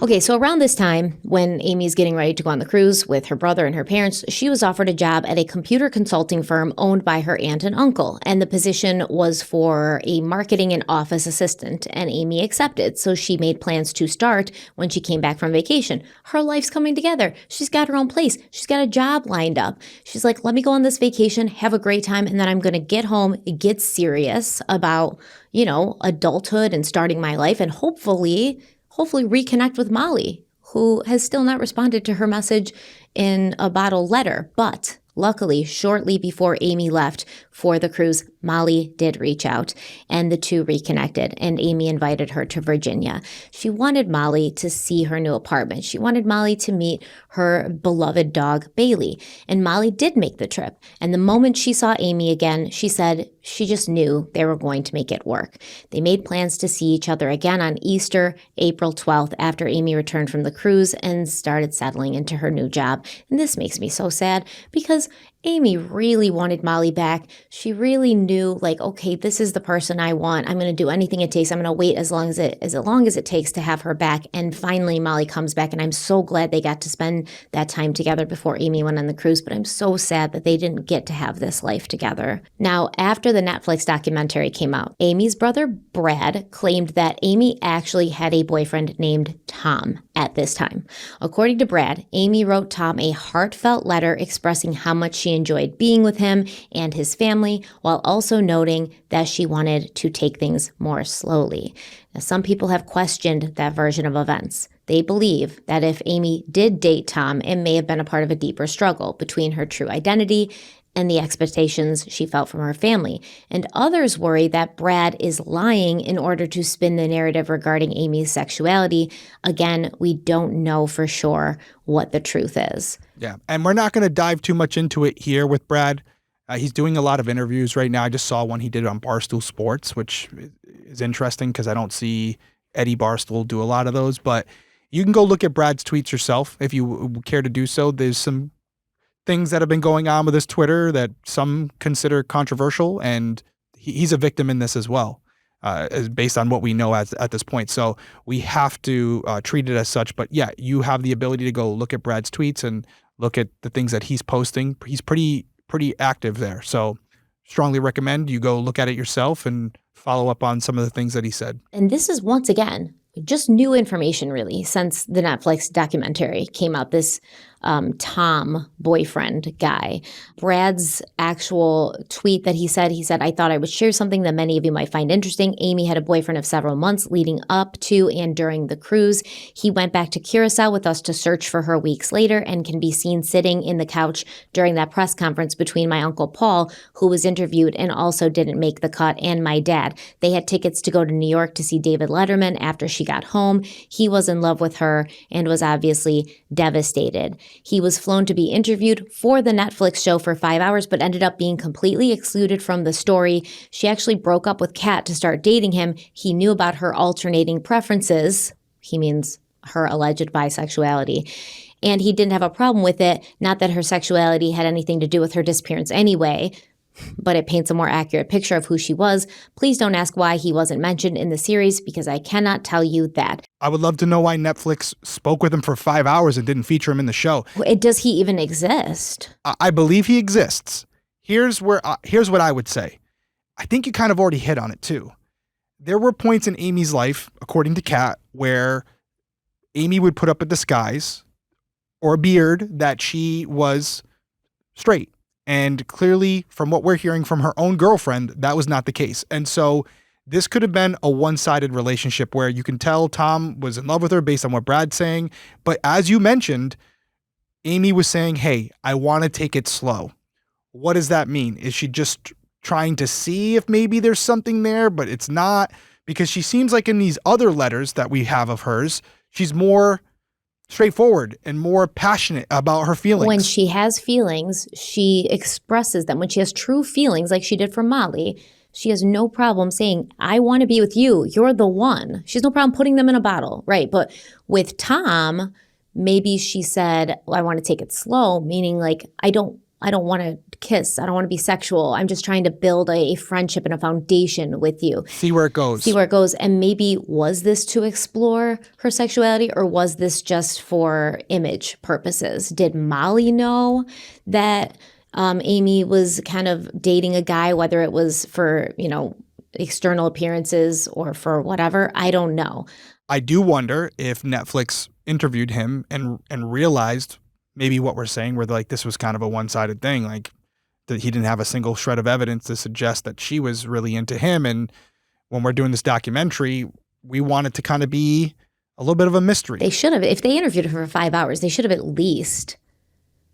Okay, so around this time, when Amy's getting ready to go on the cruise with her brother and her parents, she was offered a job at a computer consulting firm owned by her aunt and uncle, and the position was for a marketing and office assistant, and Amy accepted, so she made plans to start when she came back from vacation. Her life's coming together. She's got her own place. She's got a job lined up. She's like, let me go on this vacation, have a great time, and then I'm going to get home, get serious about, adulthood and starting my life, and hopefully reconnect with Molly, who has still not responded to her message in a bottle letter. But luckily, shortly before Amy left for the cruise, Molly did reach out and the two reconnected, and Amy invited her to Virginia. She wanted Molly to see her new apartment. She wanted Molly to meet her beloved dog, Bailey. And Molly did make the trip. And the moment she saw Amy again, she said she just knew they were going to make it work. They made plans to see each other again on Easter, April 12th, after Amy returned from the cruise and started settling into her new job. And this makes me so sad because Amy really wanted Molly back. She really knew, like, okay, this is the person I want. I'm going to do anything it takes. I'm going to wait as long as it takes to have her back. And finally, Molly comes back, and I'm so glad they got to spend that time together before Amy went on the cruise. But I'm so sad that they didn't get to have this life together. Now, after the Netflix documentary came out, Amy's brother Brad claimed that Amy actually had a boyfriend named Tom at this time. According to Brad, Amy wrote Tom a heartfelt letter expressing how much she enjoyed being with him and his family, while also noting that she wanted to take things more slowly. Now, some people have questioned that version of events. They believe that if Amy did date Tom, it may have been a part of a deeper struggle between her true identity and the expectations she felt from her family. And others worry that Brad is lying in order to spin the narrative regarding Amy's sexuality. Again, we don't know for sure what the truth is. Yeah, and we're not going to dive too much into it here with Brad. He's doing a lot of interviews right now. I just saw one he did on Barstool Sports, which is interesting because I don't see Eddie Barstool do a lot of those. But you can go look at Brad's tweets yourself if you care to do so. There's some things that have been going on with his Twitter that some consider controversial, and he's a victim in this as well, based on what we know at this point. So we have to treat it as such. But yeah, you have the ability to go look at Brad's tweets and look at the things that he's posting. He's pretty active there. So strongly recommend you go look at it yourself and follow up on some of the things that he said. And this is, once again, just new information, really, since the Netflix documentary came out. This Tom boyfriend guy, Brad's actual tweet that he said, I thought I would share something that many of you might find interesting. Amy had a boyfriend of several months leading up to and during the cruise. He went back to Curacao with us to search for her weeks later and can be seen sitting in the couch during that press conference between my Uncle Paul, who was interviewed and also didn't make the cut, and my dad. They had tickets to go to New York to see David Letterman after she got home. He was in love with her and was obviously devastated. He was flown to be interviewed for the Netflix show for 5 hours, but ended up being completely excluded from the story. She actually broke up with Kat to start dating him. He knew about her alternating preferences. He means her alleged bisexuality. And he didn't have a problem with it. Not that her sexuality had anything to do with her disappearance anyway, but it paints a more accurate picture of who she was. Please don't ask why he wasn't mentioned in the series, because I cannot tell you that. I would love to know why Netflix spoke with him for 5 hours and didn't feature him in the show. Does he even exist? I believe he exists. Here's what I would say. I think you kind of already hit on it too. There were points in Amy's life, according to Kat, where Amy would put up a disguise or a beard that she was straight. And clearly, from what we're hearing from her own girlfriend, that was not the case. And so this could have been a one-sided relationship where you can tell Tom was in love with her based on what Brad's saying. But as you mentioned, Amy was saying, hey, I want to take it slow. What does that mean? Is she just trying to see if maybe there's something there, but it's not? Because she seems like in these other letters that we have of hers, she's more straightforward and more passionate about her feelings. When she has feelings, she expresses them. When she has true feelings, like she did for Molly, she has no problem saying, I want to be with you. You're the one. She has no problem putting them in a bottle, right? But with Tom, maybe she said, well, I want to take it slow, meaning like, I don't want to kiss. I don't want to be sexual. I'm just trying to build a friendship and a foundation with you. See where it goes. And maybe was this to explore her sexuality, or was this just for image purposes? Did Molly know that Amy was kind of dating a guy, whether it was for, external appearances or for whatever? I don't know. I do wonder if Netflix interviewed him and realized maybe what we're saying, where like this was kind of a one-sided thing, like that he didn't have a single shred of evidence to suggest that she was really into him. And when we're doing this documentary, we want it to kind of be A little bit of a mystery. They should have, if they interviewed her for 5 hours, they should have at least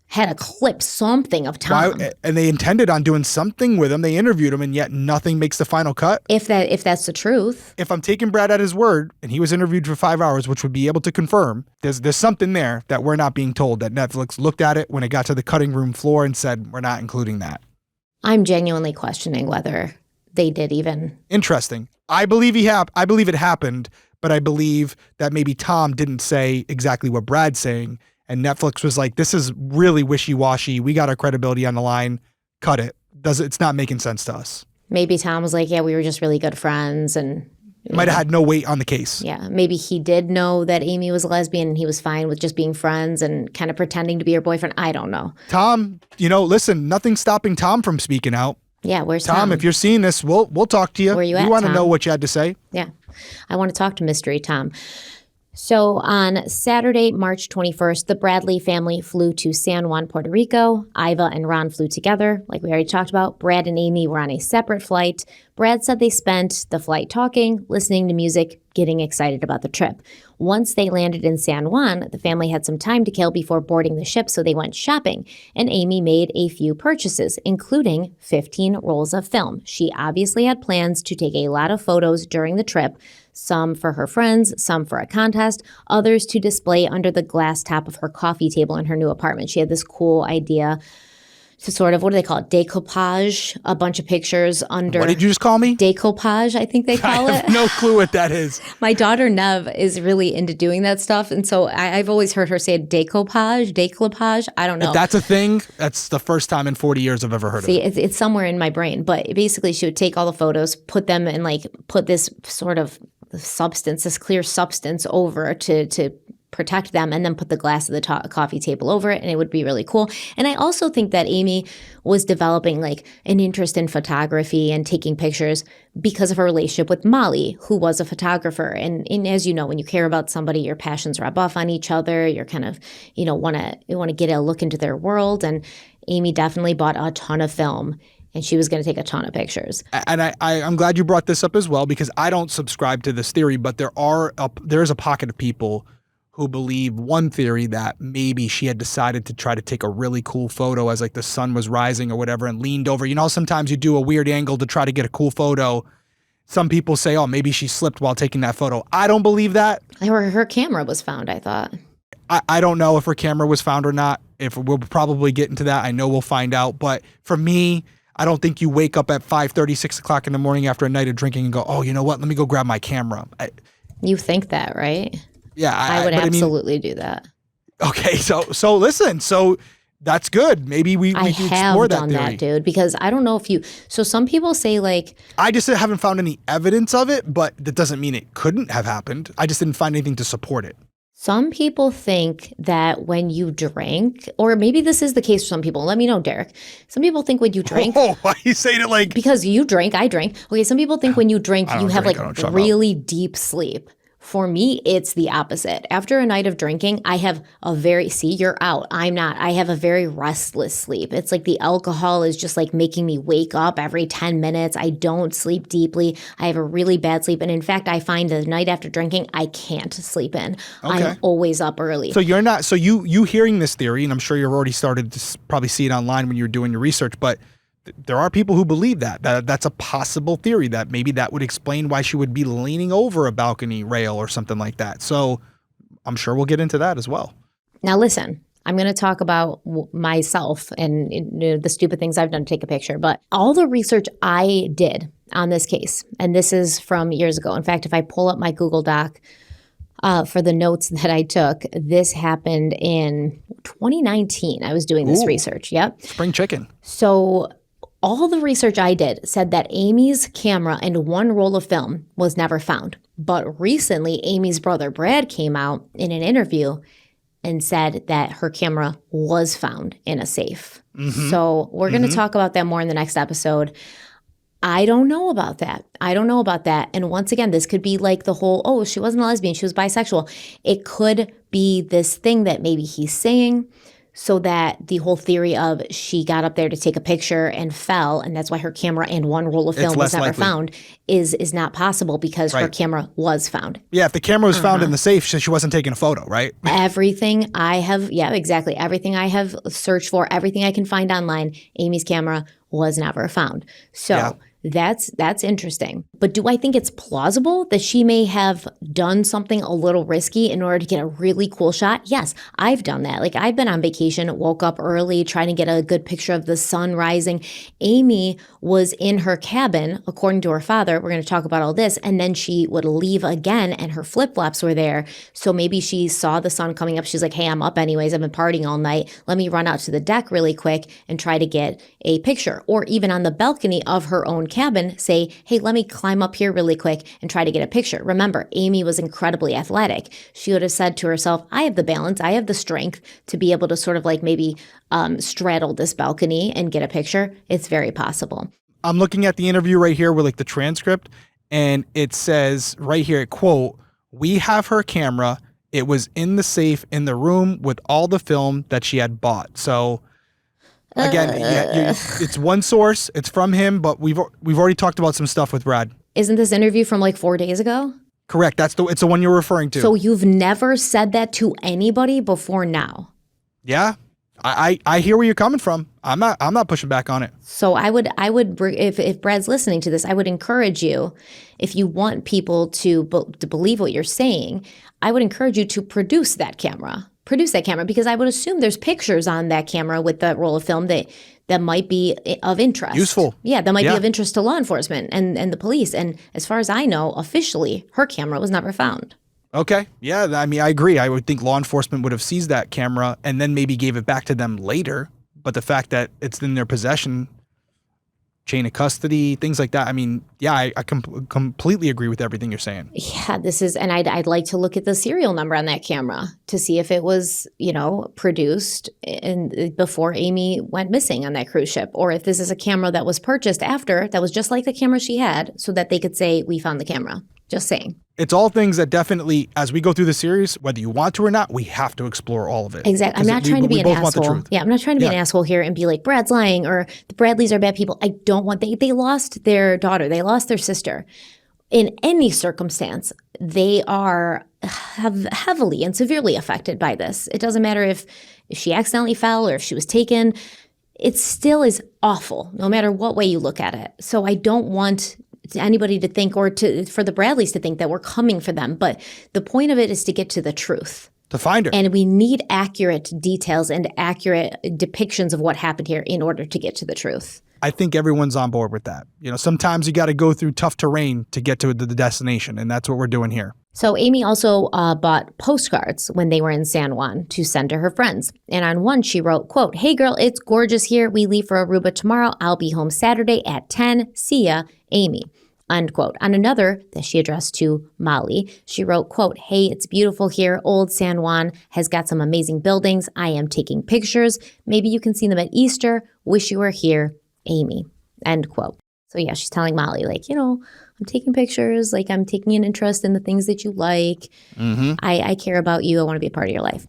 had a clip, something of Tom. And they intended on doing something with him. They interviewed him, and yet nothing makes the final cut. If that's the truth. If I'm taking Brad at his word, and he was interviewed for 5 hours, which would be able to confirm, there's something there that we're not being told, that Netflix looked at it when it got to the cutting room floor and said, we're not including that. I'm genuinely questioning whether they did even. Interesting. I believe it happened, but I believe that maybe Tom didn't say exactly what Brad's saying. And Netflix was like, this is really wishy-washy. We got our credibility on the line. Cut it. It's not making sense to us. Maybe Tom was like, yeah, we were just really good friends. And might have had no weight on the case. Yeah. Maybe he did know that Amy was a lesbian and he was fine with just being friends and kind of pretending to be her boyfriend. I don't know. Tom, listen, nothing's stopping Tom from speaking out. Yeah, where's Tom? If you're seeing this, we'll talk to you. Where you at, We want to Tom? know what you had to say. Yeah. I want to talk to Mystery Tom. So on Saturday, March 21st, the Bradley family flew to San Juan, Puerto Rico. Iva and Ron flew together, like we already talked about. Brad and Amy were on a separate flight. Brad said they spent the flight talking, listening to music, getting excited about the trip. Once they landed in San Juan, the family had some time to kill before boarding the ship, so they went shopping. And Amy made a few purchases, including 15 rolls of film. She obviously had plans to take a lot of photos during the trip, some for her friends, some for a contest, others to display under the glass top of her coffee table in her new apartment. She had this cool idea to sort of, what do they call it? Decoupage, a bunch of pictures under. What did you just call me? Decoupage, I think they call I it. have no clue what that is. My daughter Nev is really into doing that stuff. And so I've always heard her say decoupage. I don't know. If that's a thing, that's the first time in 40 years I've ever heard of it. It's somewhere in my brain. But basically she would take all the photos, put them in put this sort of substance, this clear substance over to protect them, and then put the glass of the coffee table over it, and it would be really cool. And I also think that Amy was developing an interest in photography and taking pictures because of her relationship with Molly, who was a photographer. And as you know, when you care about somebody, your passions rub off on each other. You're kind of, want to get a look into their world. And Amy definitely bought a ton of film, and she was going to take a ton of pictures. And I'm glad you brought this up as well, because I don't subscribe to this theory, but there is a pocket of people who believe one theory, that maybe she had decided to try to take a really cool photo as the sun was rising or whatever, and leaned over. Sometimes you do a weird angle to try to get a cool photo. Some people say, oh, maybe she slipped while taking that photo. I don't believe that. Her camera was found, I thought. I don't know if her camera was found or not. If we'll probably get into that. I know we'll find out. But for me, I don't think you wake up at 5:30, 6 o'clock in the morning after a night of drinking and go, oh, you know what? Let me go grab my camera. You think that, right? Yeah. I would absolutely do that. Okay. So listen. So that's good. Maybe we can explore that theory. That, dude, because I don't know if you. So some people say I just haven't found any evidence of it, but that doesn't mean it couldn't have happened. I just didn't find anything to support it. Some people think that when you drink, or maybe this is the case for some people. Let me know, Derek. Some people think when you drink. Oh, why you saying it because you drink, I drink. Okay, some people think when you drink, you have really deep sleep. For me, it's the opposite. After a night of drinking, I have you're out. I'm not. I have a very restless sleep. It's like the alcohol is just making me wake up every 10 minutes. I don't sleep deeply. I have a really bad sleep. And in fact, I find the night after drinking, I can't sleep in. Okay. I'm always up early. So you're not, so you hearing this theory, and I'm sure you've already started to probably see it online when you're doing your research, but there are people who believe that's a possible theory, that maybe that would explain why she would be leaning over a balcony rail or something like that. So I'm sure we'll get into that as well. Now, listen, I'm going to talk about myself and the stupid things I've done to take a picture. But all the research I did on this case, and this is from years ago. In fact, if I pull up my Google Doc for the notes that I took, this happened in 2019. I was doing this research. Yep. Spring chicken. So all the research I did said that Amy's camera and one roll of film was never found. But recently, Amy's brother Brad came out in an interview and said that her camera was found in a safe. Mm-hmm. So we're going to talk about that more in the next episode. I don't know about that. And once again, this could be the whole, she wasn't a lesbian, she was bisexual. It could be this thing that maybe he's saying so that the whole theory of she got up there to take a picture and fell, and that's why her camera and one roll of film was less never likely. found, is not possible because her Right. camera was found. Yeah, if the camera was found in the safe, she wasn't taking a photo, right? Everything I have, yeah, exactly. Everything I have searched for, everything I can find online, Amy's camera was never found. So Yeah. that's interesting. But do I think it's plausible that she may have done something a little risky in order to get a really cool shot? Yes, I've done that. Like, I've been on vacation, woke up early, trying to get a good picture of the sun rising. Amy was in her cabin, according to her father. We're going to talk about all this. And then she would leave again and her flip-flops were there. So maybe she saw the sun coming up. She's like, hey, I'm up anyways. I've been partying all night. Let me run out to the deck really quick and try to get a picture. Or even on the balcony of her own cabin, say, hey, let me climb up here really quick and try to get a picture. Remember, Amy was incredibly athletic. She would have said to herself, I have the balance, I have the strength to be able to sort of like maybe straddle this balcony and get a picture. It's very possible. I'm looking at the interview right here with like the transcript, and it says right here, quote, we have her camera. It was in the safe in the room with all the film that she had bought. So again, it's one source. It's from him, but we've already talked about some stuff with Brad. Isn't this interview from like 4 days ago? Correct. It's the one you're referring to. So you've never said that to anybody before now? Yeah, I hear where you're coming from. I'm not pushing back on it. So I would if Brad's listening to this, I would encourage you, if you want people to believe what you're saying, I would encourage you to produce that camera, because I would assume there's pictures on that camera with the roll of film that might be of interest. Useful. Yeah, that might be of interest to law enforcement and the police. And as far as I know, officially, her camera was never found. Okay. Yeah, I mean, I agree. I would think law enforcement would have seized that camera and then maybe gave it back to them later. But the fact that it's in their possession, chain of custody, things like that. I mean, yeah, I completely agree with everything you're saying. Yeah, and I'd like to look at the serial number on that camera to see if it was, produced before Amy went missing on that cruise ship, or if this is a camera that was purchased after, that was just like the camera she had, so that they could say, we found the camera. Just saying. It's all things that definitely, as we go through the series, whether you want to or not, we have to explore all of it. Exactly. I'm not trying to be an asshole. Yeah, I'm not trying to be an asshole here and be like, Brad's lying or the Bradleys are bad people. I don't want, they lost their daughter. They lost their sister. In any circumstance, they are heavily and severely affected by this. It doesn't matter if she accidentally fell or if she was taken. It still is awful, no matter what way you look at it. So I don't want anybody to think, or for the Bradleys to think, that we're coming for them. But the point of it is to get to the truth. To find her. And we need accurate details and accurate depictions of what happened here in order to get to the truth. I think everyone's on board with that. Sometimes you got to go through tough terrain to get to the destination, and that's what we're doing here. So Amy also bought postcards when they were in San Juan to send to her friends. And on one, she wrote, quote, hey girl, it's gorgeous here. We leave for Aruba tomorrow. I'll be home Saturday at 10. See ya, Amy. Unquote. On another that she addressed to Molly, she wrote, quote, hey, it's beautiful here. Old San Juan has got some amazing buildings. I am taking pictures. Maybe you can see them at Easter. Wish you were here, Amy. End quote. So yeah, she's telling Molly, like, I'm taking pictures. Like, I'm taking an interest in the things that you like. Mm-hmm. I care about you. I want to be a part of your life.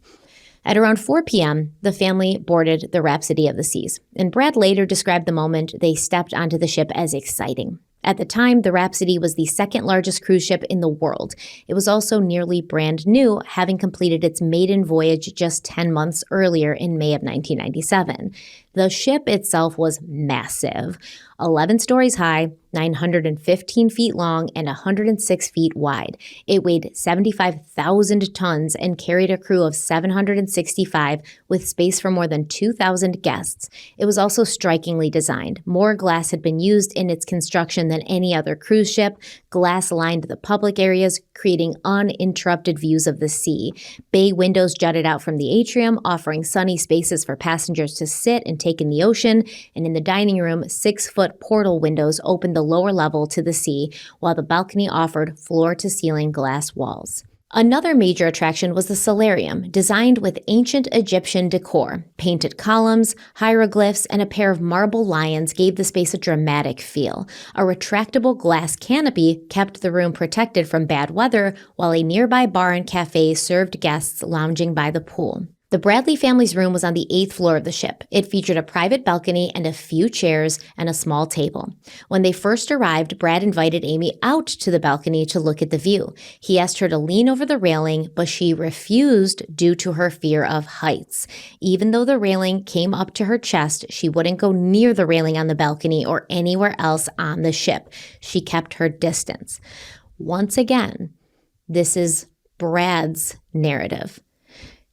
At around 4 p.m., the family boarded the Rhapsody of the Seas. And Brad later described the moment they stepped onto the ship as exciting. At the time, the Rhapsody was the second largest cruise ship in the world. It was also nearly brand new, having completed its maiden voyage just 10 months earlier in May of 1997. The ship itself was massive, 11 stories high, 915 feet long, and 106 feet wide. It weighed 75,000 tons and carried a crew of 765 with space for more than 2,000 guests. It was also strikingly designed. More glass had been used in its construction than any other cruise ship. Glass lined the public areas, creating uninterrupted views of the sea. Bay windows jutted out from the atrium, offering sunny spaces for passengers to sit and take in the ocean. And in the dining room, 6-foot portal windows opened the lower level to the sea, while the balcony offered floor-to-ceiling glass walls. Another major attraction was the solarium, designed with ancient Egyptian decor. Painted columns, hieroglyphs, and a pair of marble lions gave the space a dramatic feel. A retractable glass canopy kept the room protected from bad weather, while a nearby bar and cafe served guests lounging by the pool. The Bradley family's room was on the 8th floor of the ship. It featured a private balcony and a few chairs and a small table. When they first arrived, Brad invited Amy out to the balcony to look at the view. He asked her to lean over the railing, but she refused due to her fear of heights. Even though the railing came up to her chest, she wouldn't go near the railing on the balcony or anywhere else on the ship. She kept her distance. Once again, this is Brad's narrative.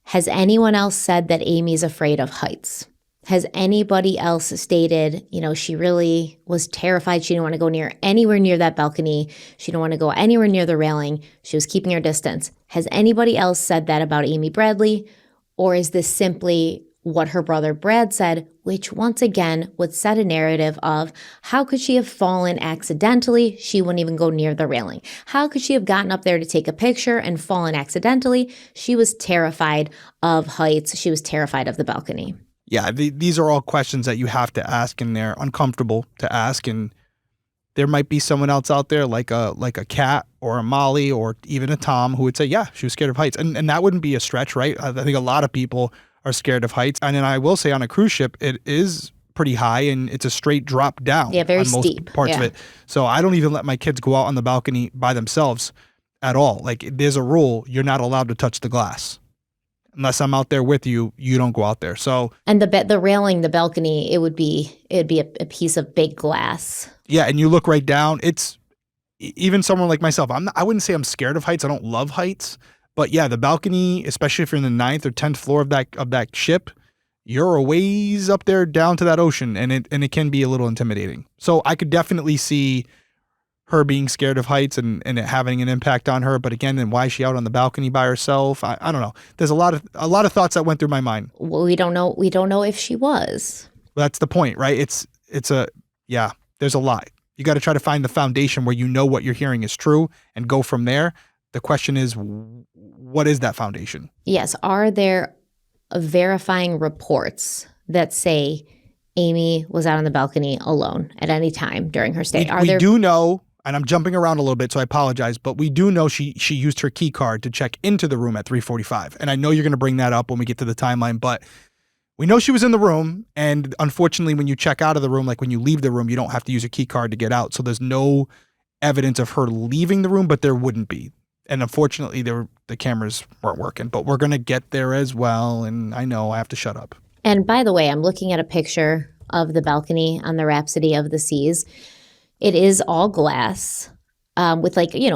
Has anyone else said that Amy's afraid of heights? Has anybody else stated, she really was terrified. She didn't want to go anywhere near that balcony. She didn't want to go anywhere near the railing. She was keeping her distance. Has anybody else said that about Amy Bradley? Or is this simply what her brother Brad said, which once again would set a narrative of how could she have fallen accidentally? She wouldn't even go near the railing. How could she have gotten up there to take a picture and fallen accidentally? She was terrified of heights. She was terrified of the balcony. Yeah, these are all questions that you have to ask, and they're uncomfortable to ask. And there might be someone else out there like a Kat or a Molly or even a Tom who would say, yeah, she was scared of heights. And that wouldn't be a stretch, right? I think a lot of people are scared of heights. And then I will say on a cruise ship, it is pretty high and it's a straight drop down. Yeah, very on most steep. parts of it. So I don't even let my kids go out on the balcony by themselves at all. Like there's a rule, you're not allowed to touch the glass. Unless I'm out there with you, you don't go out there. So and the railing, the balcony, it'd be a piece of big glass. Yeah, and you look right down. It's even someone like myself. I wouldn't say I'm scared of heights. I don't love heights. But yeah, the balcony, especially if you're in the 9th or 10th floor of that ship, you're a ways up there down to that ocean, and it can be a little intimidating. So I could definitely see her being scared of heights and it having an impact on her. But again, then why is she out on the balcony by herself? I don't know. There's a lot of thoughts that went through my mind. Well, we don't know. We don't know if she was. That's the point, right? There's a lot. You got to try to find the foundation where you know what you're hearing is true and go from there. The question is, what is that foundation? Yes. Are there verifying reports that say Amy was out on the balcony alone at any time during her stay? We do know, and I'm jumping around a little bit, so I apologize, but we do know she used her key card to check into the room at 3:45. And I know you're going to bring that up when we get to the timeline, but we know she was in the room. And unfortunately, when you check out of the room, like when you leave the room, you don't have to use a key card to get out. So there's no evidence of her leaving the room, but there wouldn't be. And unfortunately, the cameras weren't working, but we're going to get there as well. And I know I have to shut up. And by the way, I'm looking at a picture of the balcony on the Rhapsody of the Seas. It is all glass with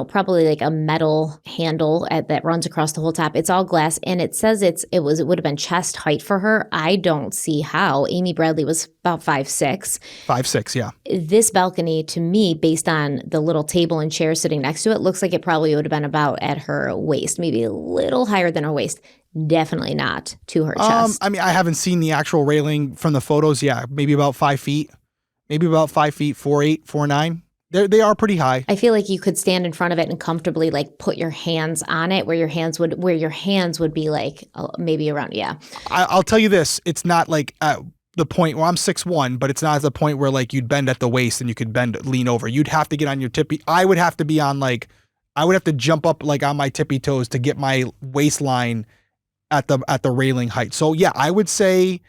probably like a metal handle that runs across the whole top. It's all glass. And it says it would have been chest height for her. I don't see how. Amy Bradley was about 5'6". 5'6", yeah. This balcony, to me, based on the little table and chair sitting next to it, looks like it probably would have been about at her waist, maybe a little higher than her waist. Definitely not to her chest. I haven't seen the actual railing from the photos. Yeah, maybe about 5 feet. Maybe about 5 feet, 4'8", 4'9". They are pretty high. I feel like you could stand in front of it and comfortably like put your hands on it where your hands would be like maybe around, yeah. I'll tell you this, it's not like at the point where I'm 6'1", but it's not at the point where like you'd bend at the waist and you could lean over. You'd have to get on your tippy. I would have to jump up like on my tippy toes to get my waistline at the railing height. So yeah, I would say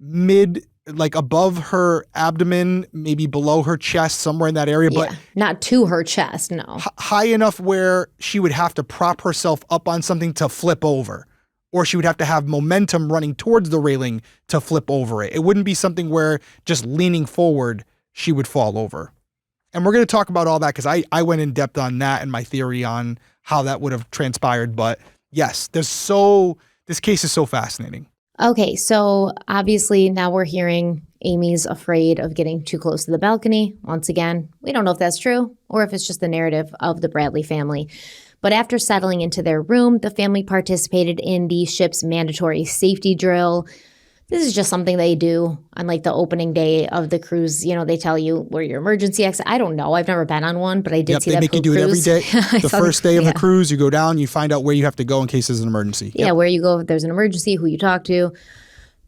mid, like above her abdomen, maybe below her chest, somewhere in that area, but not to her chest, no. High enough where she would have to prop herself up on something to flip over, or she would have to have momentum running towards the railing to flip over it. It wouldn't be something where just leaning forward, she would fall over. And we're going to talk about all that because I went in depth on that and my theory on how that would have transpired. But yes, this case is so fascinating. Okay, so obviously now we're hearing Amy's afraid of getting too close to the balcony. Once again, we don't know if that's true or if it's just the narrative of the Bradley family. But after settling into their room, the family participated in the ship's mandatory safety drill. This is just something they do on like the opening day of the cruise. You know, they tell you where your emergency exit. I don't know. I've never been on one, but I did see that. They make you do it every day. The first day of the cruise, you go down, you find out where you have to go in case there's an emergency. Yeah, where you go if there's an emergency, who you talk to.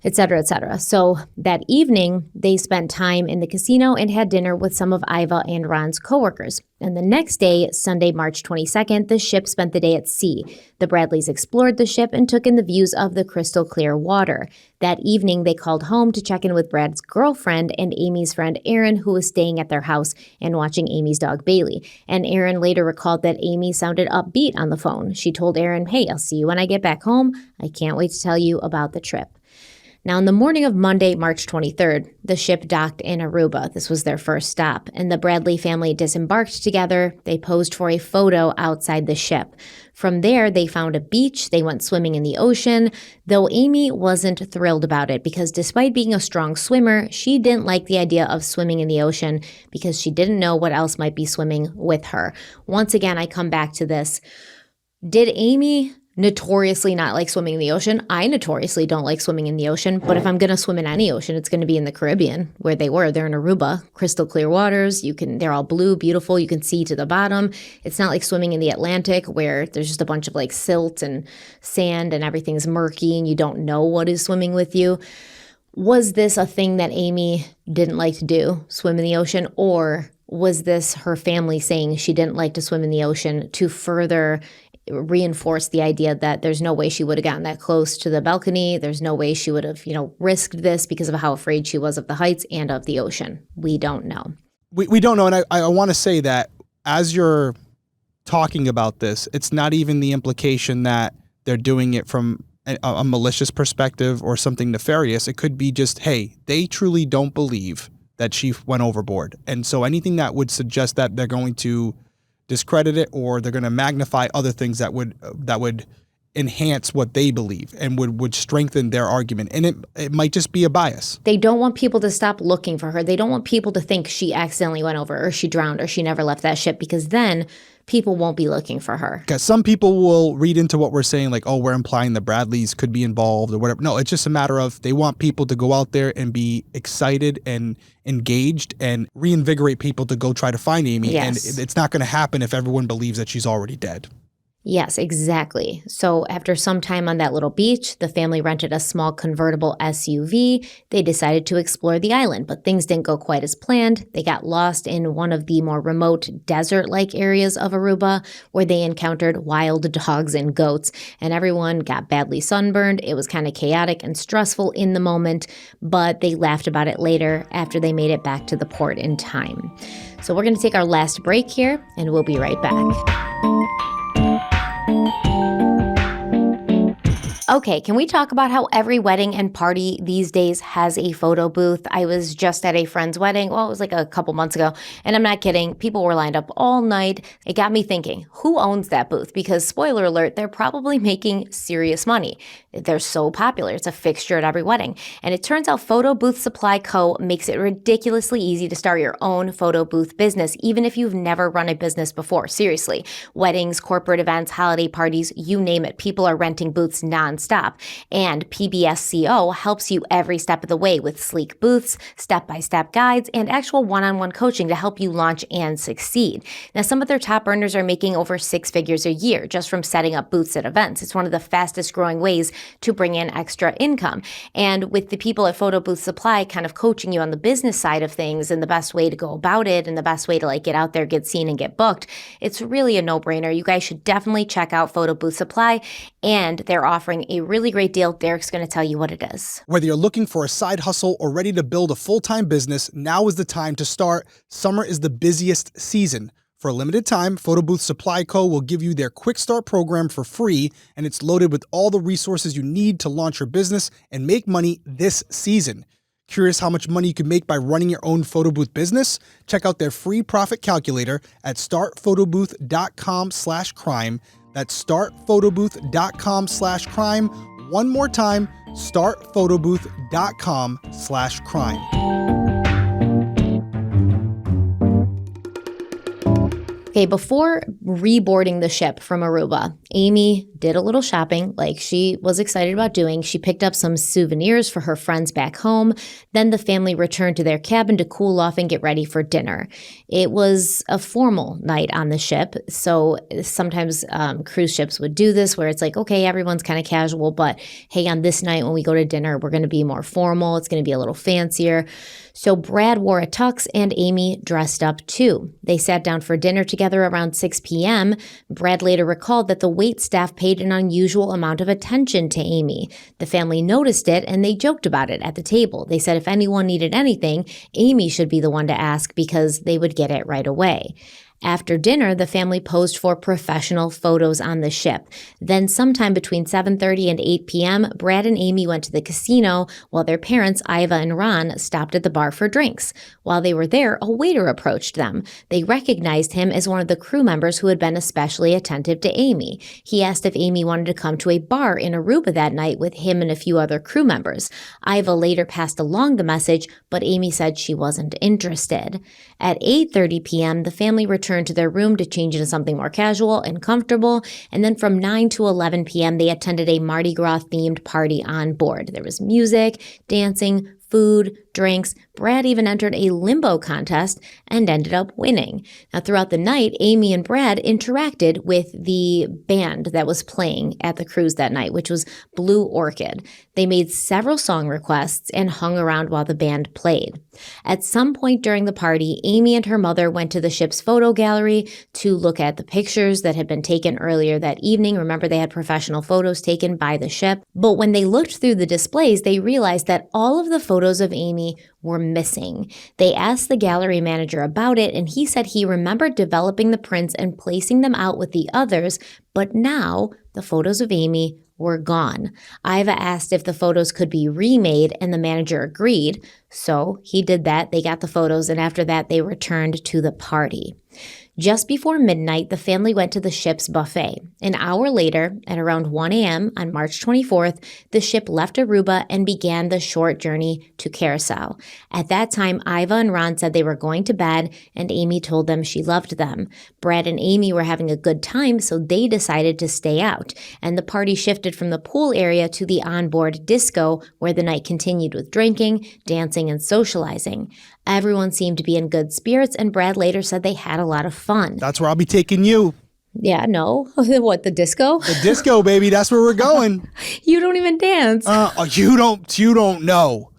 etc., etc. So that evening, they spent time in the casino and had dinner with some of Iva and Ron's coworkers. And the next day, Sunday, March 22nd, the ship spent the day at sea. The Bradleys explored the ship and took in the views of the crystal clear water. That evening, they called home to check in with Brad's girlfriend and Amy's friend Erin, who was staying at their house and watching Amy's dog Bailey. And Erin later recalled that Amy sounded upbeat on the phone. She told Erin, "Hey, I'll see you when I get back home. I can't wait to tell you about the trip." Now, in the morning of Monday, March 23rd, the ship docked in Aruba. This was their first stop, and the Bradley family disembarked together. They posed for a photo outside the ship. From there, they found a beach. They went swimming in the ocean, though Amy wasn't thrilled about it because despite being a strong swimmer, she didn't like the idea of swimming in the ocean because she didn't know what else might be swimming with her. Once again, I come back to this. Did Amy notoriously not like swimming in the ocean? I notoriously don't like swimming in the ocean, but if I'm going to swim in any ocean, it's going to be in the Caribbean, where they were. They're in Aruba, crystal clear waters. They're all blue, beautiful. You can see to the bottom. It's not like swimming in the Atlantic, where there's just a bunch of like silt and sand and everything's murky and you don't know what is swimming with you. Was this a thing that Amy didn't like to do, swim in the ocean, or was this her family saying she didn't like to swim in the ocean to further reinforce the idea that there's no way she would have gotten that close to the balcony? There's no way she would have, risked this because of how afraid she was of the heights and of the ocean. We don't know. We don't know. And I want to say that as you're talking about this, it's not even the implication that they're doing it from a malicious perspective or something nefarious. It could be just, hey, they truly don't believe that she went overboard. And so anything that would suggest that they're going to discredit it or they're going to magnify other things that would enhance what they believe and would strengthen their argument. And it might just be a bias. They don't want people to stop looking for her. They don't want people to think she accidentally went over or she drowned or she never left that ship, because then people won't be looking for her. Because some people will read into what we're saying like, oh, we're implying the Bradleys could be involved or whatever. No, it's just a matter of they want people to go out there and be excited and engaged and reinvigorate people to go try to find Amy. Yes. And it's not going to happen if everyone believes that she's already dead. Yes, exactly. So after some time on that little beach, the family rented a small convertible SUV. They decided to explore the island, but things didn't go quite as planned. They got lost in one of the more remote desert-like areas of Aruba, where they encountered wild dogs and goats, and everyone got badly sunburned. It was kind of chaotic and stressful in the moment, but they laughed about it later after they made it back to the port in time. So we're going to take our last break here, and we'll be right back. Okay, can we talk about how every wedding and party these days has a photo booth? I was just at a friend's wedding. Well, it was like a couple months ago, and I'm not kidding. People were lined up all night. It got me thinking, who owns that booth? Because spoiler alert, they're probably making serious money. They're so popular. It's a fixture at every wedding. And it turns out Photo Booth Supply Co. makes it ridiculously easy to start your own photo booth business, even if you've never run a business before. Seriously, weddings, corporate events, holiday parties, you name it. People are renting booths nonstop. And PBSCO helps you every step of the way with sleek booths, step-by-step guides, and actual one-on-one coaching to help you launch and succeed. Now, some of their top earners are making over 6 figures a year just from setting up booths at events. It's one of the fastest growing ways to bring in extra income. And with the people at Photo Booth Supply kind of coaching you on the business side of things and the best way to go about it and the best way to get out there, get seen, and get booked, it's really a no-brainer. You guys should definitely check out Photo Booth Supply, and they're offering a really great deal. Derek's going to tell you what it is. Whether you're looking for a side hustle or ready to build a full-time business, now is the time to start. Summer is the busiest season. For a limited time, Photo Booth Supply Co. will give you their Quick Start program for free, and it's loaded with all the resources you need to launch your business and make money this season. Curious how much money you can make by running your own photo booth business? Check out their free profit calculator at startphotobooth.com/crime. That's startphotobooth.com/crime. One more time, startphotobooth.com/crime. Okay, before reboarding the ship from Aruba, Amy did a little shopping like she was excited about doing. She picked up some souvenirs for her friends back home. Then the family returned to their cabin to cool off and get ready for dinner. It was a formal night on the ship. So sometimes cruise ships would do this where it's like, okay, everyone's kind of casual, but hey, on this night when we go to dinner, we're going to be more formal. It's going to be a little fancier. So Brad wore a tux and Amy dressed up too. They sat down for dinner together around 6 p.m. Brad later recalled that the wait staff paid an unusual amount of attention to Amy. The family noticed it and they joked about it at the table. They said if anyone needed anything, Amy should be the one to ask because they would get it right away. After dinner, the family posed for professional photos on the ship. Then sometime between 7:30 and 8 p.m., Brad and Amy went to the casino while their parents, Iva and Ron, stopped at the bar for drinks. While they were there, a waiter approached them. They recognized him as one of the crew members who had been especially attentive to Amy. He asked if Amy wanted to come to a bar in Aruba that night with him and a few other crew members. Iva later passed along the message, but Amy said she wasn't interested. At 8:30 p.m., the family returned to their room to change into something more casual and comfortable, and then from 9 to 11 p.m. they attended a Mardi Gras themed party on board. There was music, dancing, food, drinks. Brad even entered a limbo contest and ended up winning. Now, throughout the night, Amy and Brad interacted with the band that was playing at the cruise that night, which was Blue Orchid. They made several song requests and hung around while the band played. At some point during the party, Amy and her mother went to the ship's photo gallery to look at the pictures that had been taken earlier that evening. Remember, they had professional photos taken by the ship. But when they looked through the displays, they realized that all of the photos of Amy were missing. They asked the gallery manager about it, and he said he remembered developing the prints and placing them out with the others, but now the photos of Amy were gone. Iva asked if the photos could be remade, and the manager agreed. So he did that. They got the photos, and after that, they returned to the party. Just before midnight, the family went to the ship's buffet. An hour later, at around 1 a.m. on March 24th, the ship left Aruba and began the short journey to Curacao. At that time, Iva and Ron said they were going to bed, and Amy told them she loved them. Brad and Amy were having a good time, so they decided to stay out, and the party shifted from the pool area to the onboard disco, where the night continued with drinking, dancing, and socializing. Everyone seemed to be in good spirits, and Brad later said they had a lot of fun. That's where I'll be taking you. Yeah, no. What, the disco? The disco, baby. That's where we're going. You don't even dance. You don't know.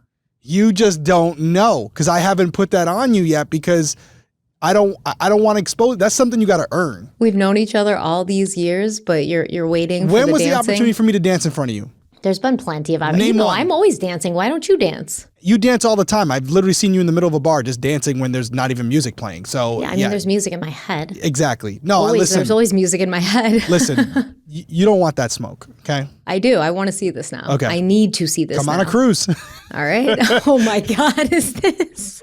You just don't know, because I haven't put that on you yet, because I don't want to expose. That's something you got to earn. We've known each other all these years, but you're waiting for When was dancing? the opportunity for me to dance in front of you? There's been plenty of opportunities. You know, I'm always dancing. Why don't you dance? You dance all the time. I've literally seen you in the middle of a bar just dancing when there's not even music playing. So yeah, I mean, there's music in my head. Exactly. No, listen. There's always music in my head. Listen, you don't want that smoke, okay? I do. I want to see this now. Okay. I need to see this Come now. on a cruise. All right. Oh my God, is this?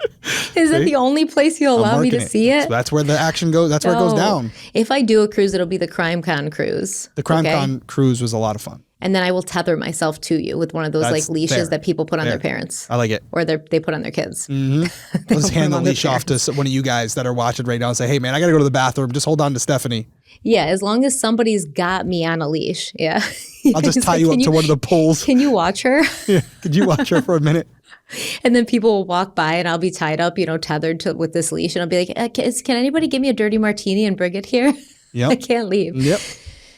Is it the only place you'll allow me to see it? So that's where the action goes. That's where it goes down. If I do a cruise, it'll be the Crime Con cruise. The Crime Con cruise was a lot of fun. And then I will tether myself to you with one of those like leashes that people put on their parents. I like it. Or they put on their kids. Mm-hmm. Let's hand the leash off to one of you guys that are watching right now and say, hey man, I got to go to the bathroom. Just hold on to Stephanie. Yeah, as long as somebody's got me on a leash. Yeah. I'll just tie you up to one of the poles. Can you watch her? Yeah. Could you watch her for a minute? And then people will walk by and I'll be tied up, tethered with this leash. And I'll be like, can anybody give me a dirty martini and bring it here? Yep. I can't leave. Yep.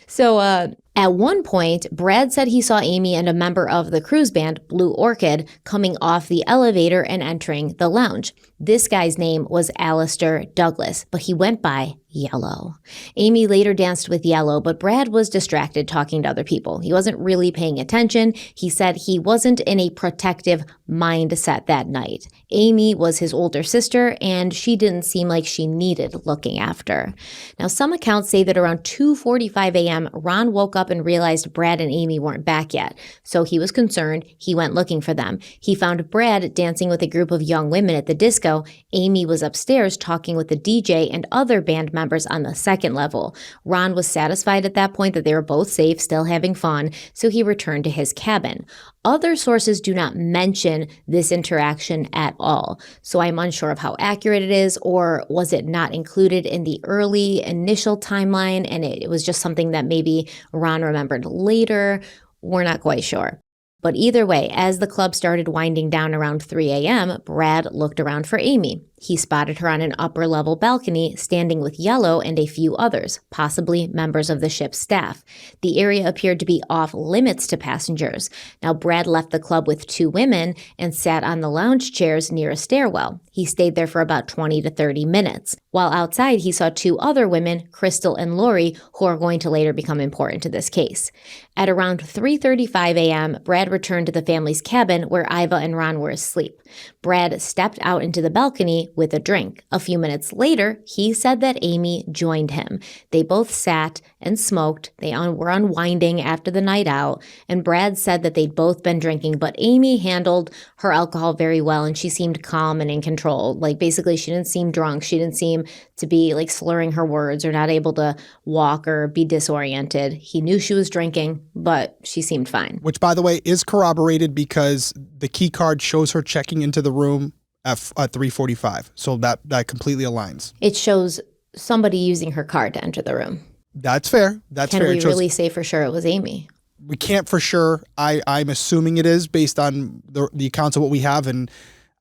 So at one point, Brad said he saw Amy and a member of the cruise band, Blue Orchid, coming off the elevator and entering the lounge. This guy's name was Alistair Douglas, but he went by Yellow. Amy later danced with Yellow, but Brad was distracted talking to other people. He wasn't really paying attention. He said he wasn't in a protective mindset that night. Amy was his older sister, and she didn't seem like she needed looking after. Now, some accounts say that around 2:45 a.m., Ron woke up and realized Brad and Amy weren't back yet. So he was concerned. He went looking for them. He found Brad dancing with a group of young women at the disco. Amy was upstairs talking with the DJ and other band members members on the second level. Ron was satisfied at that point that they were both safe, still having fun, so he returned to his cabin. Other sources do not mention this interaction at all, so I'm unsure of how accurate it is, or was it not included in the early initial timeline and it was just something that maybe Ron remembered later. We're not quite sure. But either way, as the club started winding down around 3 a.m., Brad looked around for Amy. He spotted her on an upper-level balcony, standing with Yellow and a few others, possibly members of the ship's staff. The area appeared to be off-limits to passengers. Now, Brad left the club with 2 women and sat on the lounge chairs near a stairwell. He stayed there for about 20 to 30 minutes. While outside, he saw 2 other women, Crystal and Lori, who are going to later become important to this case. At around 3:35 a.m., Brad returned to the family's cabin where Iva and Ron were asleep. Brad stepped out into the balcony with a drink. A few minutes later, he said that Amy joined him. They both sat and smoked. They were unwinding after the night out, and Brad said that they'd both been drinking, but Amy handled her alcohol very well, and she seemed calm and in control. Like, basically, she didn't seem drunk. She didn't seem to be, like, slurring her words or not able to walk or be disoriented. He knew she was drinking, but she seemed fine. Which, by the way, is corroborated because the key card shows her checking into the room at 3:45. So that completely aligns. It shows somebody using her card to enter the room. That's fair. That's fair. Can we really say for sure it was Amy? We can't for sure. I'm assuming it is based on the accounts of what we have, and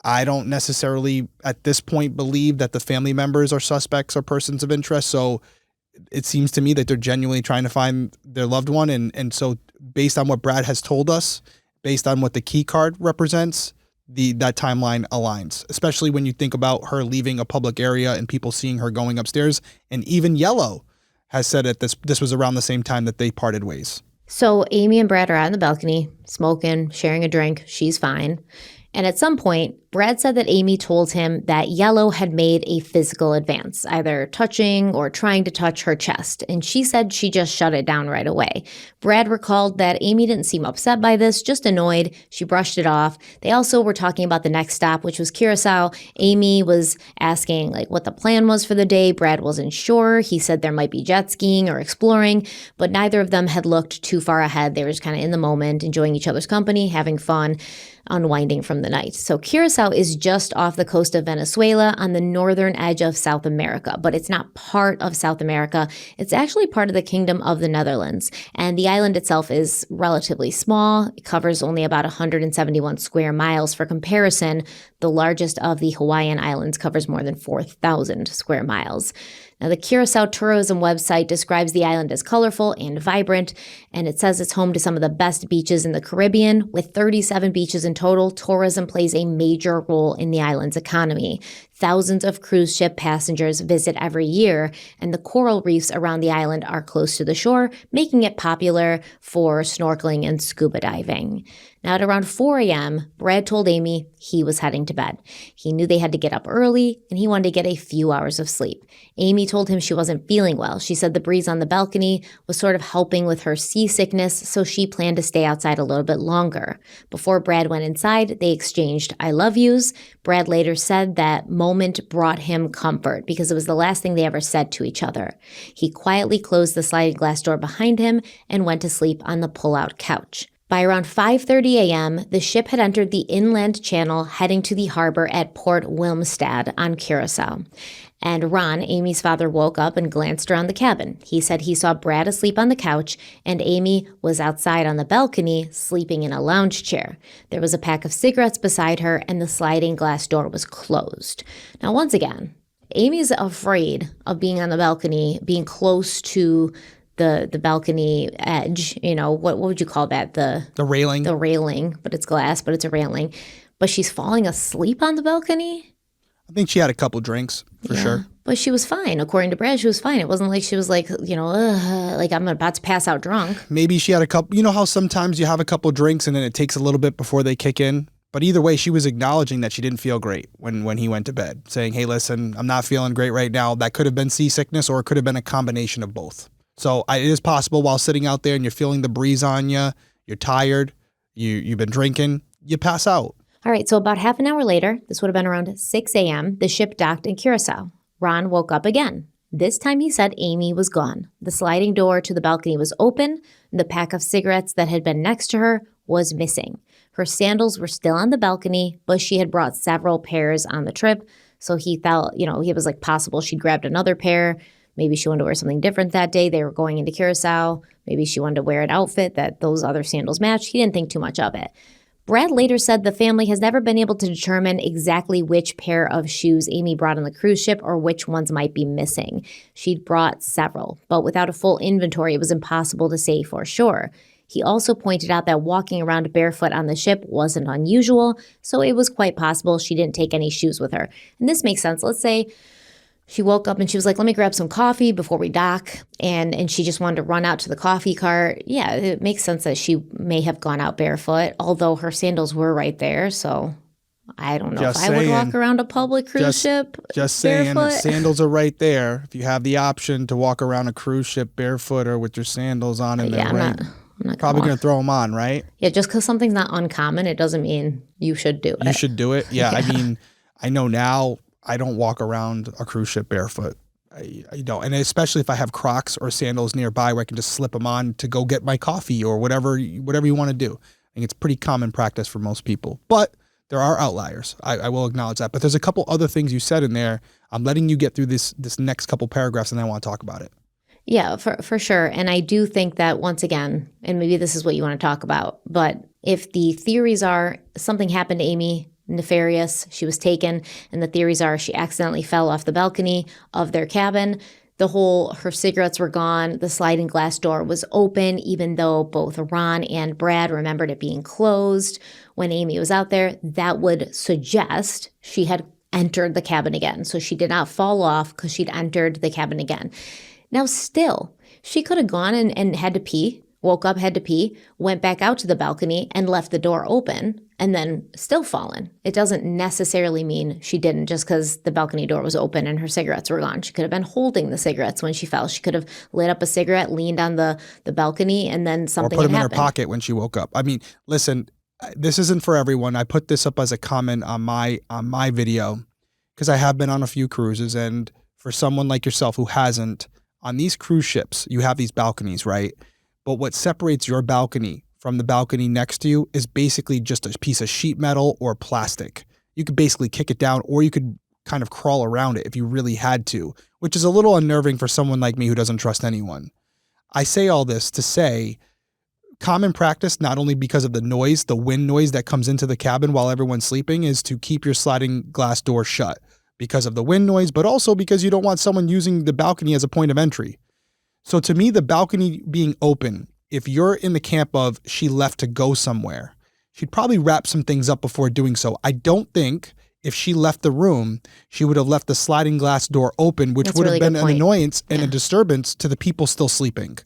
I don't necessarily at this point believe that the family members are suspects or persons of interest. So it seems to me that they're genuinely trying to find their loved one. And so based on what Brad has told us, based on what the key card represents, that timeline aligns, especially when you think about her leaving a public area and people seeing her going upstairs. And even Yellow has said that this was around the same time that they parted ways. So Amy and Brad are out on the balcony, smoking, sharing a drink. She's fine. And at some point, Brad said that Amy told him that Yellow had made a physical advance, either touching or trying to touch her chest, and she said she just shut it down right away. Brad recalled that Amy didn't seem upset by this, just annoyed. She brushed it off. They also were talking about the next stop, which was Curacao. Amy was asking what the plan was for the day. Brad wasn't sure. He said there might be jet skiing or exploring, but neither of them had looked too far ahead. They were just kind of in the moment, enjoying each other's company, having fun, unwinding from the night. So Curacao is just off the coast of Venezuela on the northern edge of South America, but it's not part of South America. It's actually part of the Kingdom of the Netherlands, and the island itself is relatively small. It covers only about 171 square miles. For comparison, the largest of the Hawaiian Islands covers more than 4,000 square miles. Now, the Curacao tourism website describes the island as colorful and vibrant, and it says it's home to some of the best beaches in the Caribbean. With 37 beaches in total, tourism plays a major role in the island's economy. Thousands of cruise ship passengers visit every year, and the coral reefs around the island are close to the shore, making it popular for snorkeling and scuba diving. Now, at around 4 a.m., Brad told Amy he was heading to bed. He knew they had to get up early, and he wanted to get a few hours of sleep. Amy told him she wasn't feeling well. She said the breeze on the balcony was sort of helping with her seasickness, so she planned to stay outside a little bit longer. Before Brad went inside, they exchanged I love yous. Brad later said that moment brought him comfort because it was the last thing they ever said to each other. He quietly closed the sliding glass door behind him and went to sleep on the pull-out couch. By around 5:30 a.m., the ship had entered the inland channel, heading to the harbor at Port Wilmstad on Curacao. And Ron, Amy's father, woke up and glanced around the cabin. He said he saw Brad asleep on the couch, and Amy was outside on the balcony, sleeping in a lounge chair. There was a pack of cigarettes beside her, and the sliding glass door was closed. Now, once again, Amy's afraid of being on the balcony, being close to the balcony edge, what would you call that? The railing. The railing, but it's glass, but it's a railing. But she's falling asleep on the balcony? I think she had a couple drinks, for sure. But she was fine. According to Brad, she was fine. It wasn't like she was like I'm about to pass out drunk. Maybe she had a couple, you know how sometimes you have a couple drinks and then it takes a little bit before they kick in? But either way, she was acknowledging that she didn't feel great when he went to bed, saying, hey, listen, I'm not feeling great right now. That could have been seasickness or it could have been a combination of both. So it is possible while sitting out there and you're feeling the breeze on you, you're tired, you've been drinking, you pass out. All right, so about half an hour later, this would have been around 6 a.m., the ship docked in Curacao. Ron woke up again. This time he said Amy was gone. The sliding door to the balcony was open. The pack of cigarettes that had been next to her was missing. Her sandals were still on the balcony, but she had brought several pairs on the trip. So he thought, he was like possible she'd grabbed another pair. Maybe she wanted to wear something different that day. They were going into Curacao. Maybe she wanted to wear an outfit that those other sandals matched. He didn't think too much of it. Brad later said the family has never been able to determine exactly which pair of shoes Amy brought on the cruise ship or which ones might be missing. She'd brought several, but without a full inventory, it was impossible to say for sure. He also pointed out that walking around barefoot on the ship wasn't unusual, so it was quite possible she didn't take any shoes with her. And this makes sense. Let's say she woke up and she was like, let me grab some coffee before we dock. And she just wanted to run out to the coffee cart. Yeah, it makes sense that she may have gone out barefoot, although her sandals were right there. So I don't know if I would walk around a public cruise ship Just saying, barefoot. Sandals are right there. If you have the option to walk around a cruise ship barefoot or with your sandals on and they're right. I'm not probably going to throw them on, right? Yeah, just because something's not uncommon, it doesn't mean you should do it. You should do it. Yeah, I mean, I know now I don't walk around a cruise ship barefoot. I don't. And especially if I have Crocs or sandals nearby where I can just slip them on to go get my coffee or whatever you want to do. I think it's pretty common practice for most people. But there are outliers. I will acknowledge that. But there's a couple other things you said in there. I'm letting you get through this next couple paragraphs and then I want to talk about it. Yeah, for sure. And I do think that once again, and maybe this is what you want to talk about, but if the theories are something happened to Amy, nefarious, she was taken, and the theories are she accidentally fell off the balcony of their cabin, her cigarettes were gone, the sliding glass door was open, even though both Ron and Brad remembered it being closed when Amy was out there, that would suggest she had entered the cabin again. So she did not fall off because she'd entered the cabin again. Now, still, she could have gone and had to pee, woke up, had to pee, went back out to the balcony and left the door open and then still fallen. It doesn't necessarily mean she didn't just because the balcony door was open and her cigarettes were gone. She could have been holding the cigarettes when she fell. She could have lit up a cigarette, leaned on the balcony, and then something or put them happened. In her pocket when she woke up. I mean, listen, this isn't for everyone. I put this up as a comment on my video because I have been on a few cruises, and for someone like yourself who hasn't, on these cruise ships, you have these balconies, right? But what separates your balcony from the balcony next to you is basically just a piece of sheet metal or plastic. You could basically kick it down or you could kind of crawl around it if you really had to, which is a little unnerving for someone like me who doesn't trust anyone. I say all this to say common practice, not only because of the noise, the wind noise that comes into the cabin while everyone's sleeping, is to keep your sliding glass door shut. Because of the wind noise, but also because you don't want someone using the balcony as a point of entry. So to me, the balcony being open, if you're in the camp of she left to go somewhere, she'd probably wrap some things up before doing so. I don't think if she left the room, she would have left the sliding glass door open, which would have been an annoyance and a disturbance to the people still sleeping.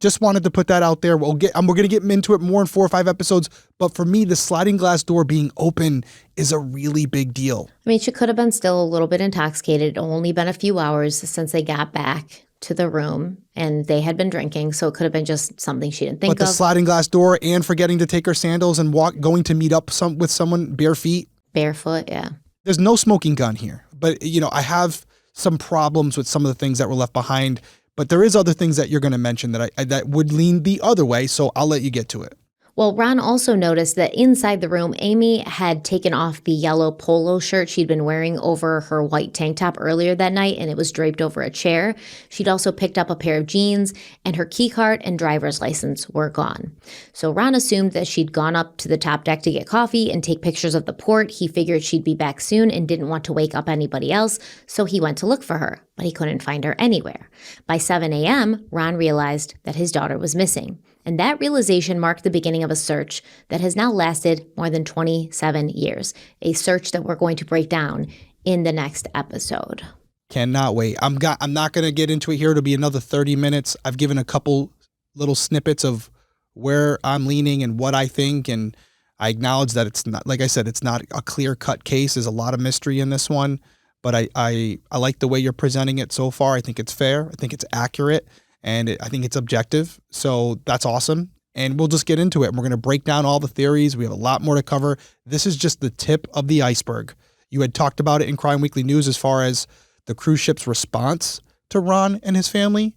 Just wanted to put that out there. We're going to get into it more in 4 or 5 episodes. But for me, the sliding glass door being open is a really big deal. I mean, she could have been still a little bit intoxicated. Only been a few hours since they got back to the room and they had been drinking. So it could have been just something she didn't think of. But the sliding glass door and forgetting to take her sandals and going to meet up with someone bare feet. Barefoot, yeah. There's no smoking gun here. But, I have some problems with some of the things that were left behind. But there is other things that you're going to mention that would lean the other way, so I'll let you get to it. Well, Ron also noticed that inside the room, Amy had taken off the yellow polo shirt she'd been wearing over her white tank top earlier that night, and it was draped over a chair. She'd also picked up a pair of jeans, and her key card and driver's license were gone. So Ron assumed that she'd gone up to the top deck to get coffee and take pictures of the port. He figured she'd be back soon and didn't want to wake up anybody else, so he went to look for her, but he couldn't find her anywhere. By 7 a.m., Ron realized that his daughter was missing. And that realization marked the beginning of a search that has now lasted more than 27 years, a search that we're going to break down in the next episode. Cannot wait. I'm not going to get into it here. It'll be another 30 minutes. I've given a couple little snippets of where I'm leaning and what I think, and I acknowledge that it's not, like I said, it's not a clear-cut case. There's a lot of mystery in this one, but I like the way you're presenting it so far. I think it's fair. I think it's accurate. And I think it's objective. So that's awesome. And we'll just get into it. And we're going to break down all the theories. We have a lot more to cover. This is just the tip of the iceberg. You had talked about it in Crime Weekly News as far as the cruise ship's response. to Ron and his family,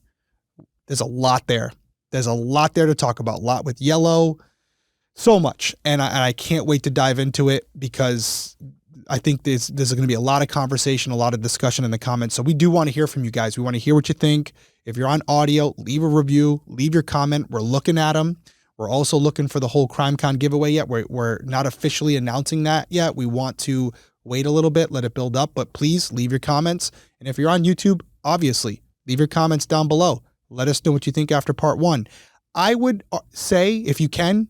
there's a lot there. There's a lot there to talk about. A lot with Yellow, so much. And I can't wait to dive into it because I think there's going to be a lot of conversation, a lot of discussion in the comments. So we do want to hear from you guys. We want to hear what you think. If you're on audio, leave a review, leave your comment. We're looking at them. We're also looking for the whole CrimeCon giveaway yet. We're not officially announcing that yet. We want to wait a little bit, let it build up, but please leave your comments. And if you're on YouTube, obviously, leave your comments down below. Let us know what you think after part 1. I would say, if you can,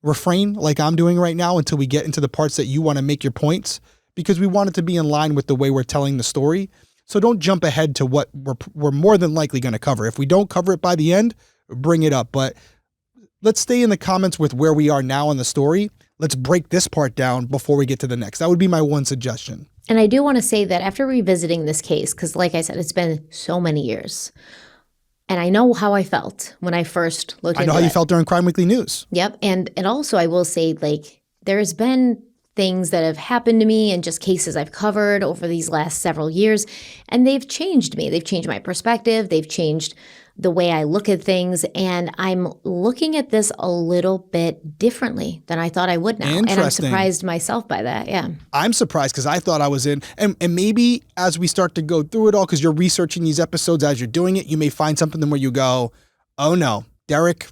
refrain like I'm doing right now until we get into the parts that you want to make your points, because we want it to be in line with the way we're telling the story. So don't jump ahead to what we're more than likely going to cover. If we don't cover it by the end, bring it up. But let's stay in the comments with where we are now in the story. Let's break this part down before we get to the next. That would be my one suggestion. And I do want to say that after revisiting this case, because like I said, it's been so many years, and I know how I felt when I first looked into it. I know how you felt during Crime Weekly News. Yep. And also I will say, like, there's been things that have happened to me and just cases I've covered over these last several years, and they've changed me. They've changed my perspective. They've changed the way I look at things, and I'm looking at this a little bit differently than I thought I would now. And I'm surprised myself by that, yeah. I'm surprised because I thought I was in, and maybe as we start to go through it all, because you're researching these episodes as you're doing it, you may find something where you go, oh no, Derek,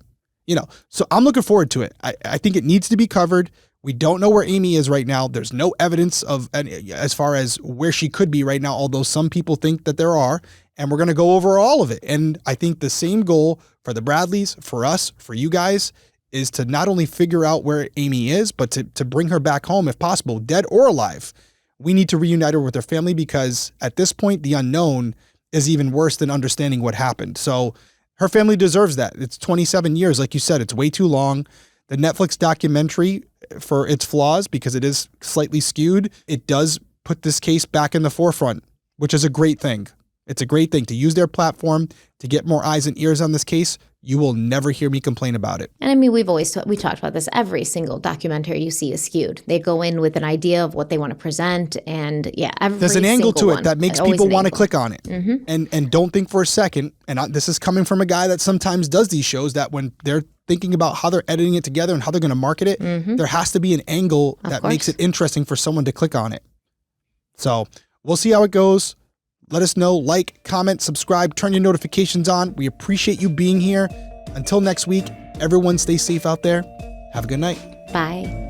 So I'm looking forward to it. I think it needs to be covered. We don't know where Amy is right now. There's no evidence of as far as where she could be right now, although some people think that there are. And we're going to go over all of it. And I think the same goal for the Bradleys, for us, for you guys, is to not only figure out where Amy is, but to bring her back home if possible, dead or alive. We need to reunite her with her family because at this point, the unknown is even worse than understanding what happened. So her family deserves that. It's 27 years. Like you said, it's way too long. The Netflix documentary, for its flaws, because it is slightly skewed, it does put this case back in the forefront, which is a great thing. It's a great thing to use their platform to get more eyes and ears on this case. You will never hear me complain about it. And I mean, we talked about this. Every single documentary you see is skewed. They go in with an idea of what they want to present, and yeah, there's an angle to it that makes people want to click on it. Mm-hmm. And don't think for a second. And this is coming from a guy that sometimes does these shows, that when they're thinking about how they're editing it together and how they're going to market it, there has to be an angle that makes it interesting for someone to click on it. So we'll see how it goes. Let us know, like, comment, subscribe, turn your notifications on. We appreciate you being here. Until next week, everyone stay safe out there. Have a good night. Bye.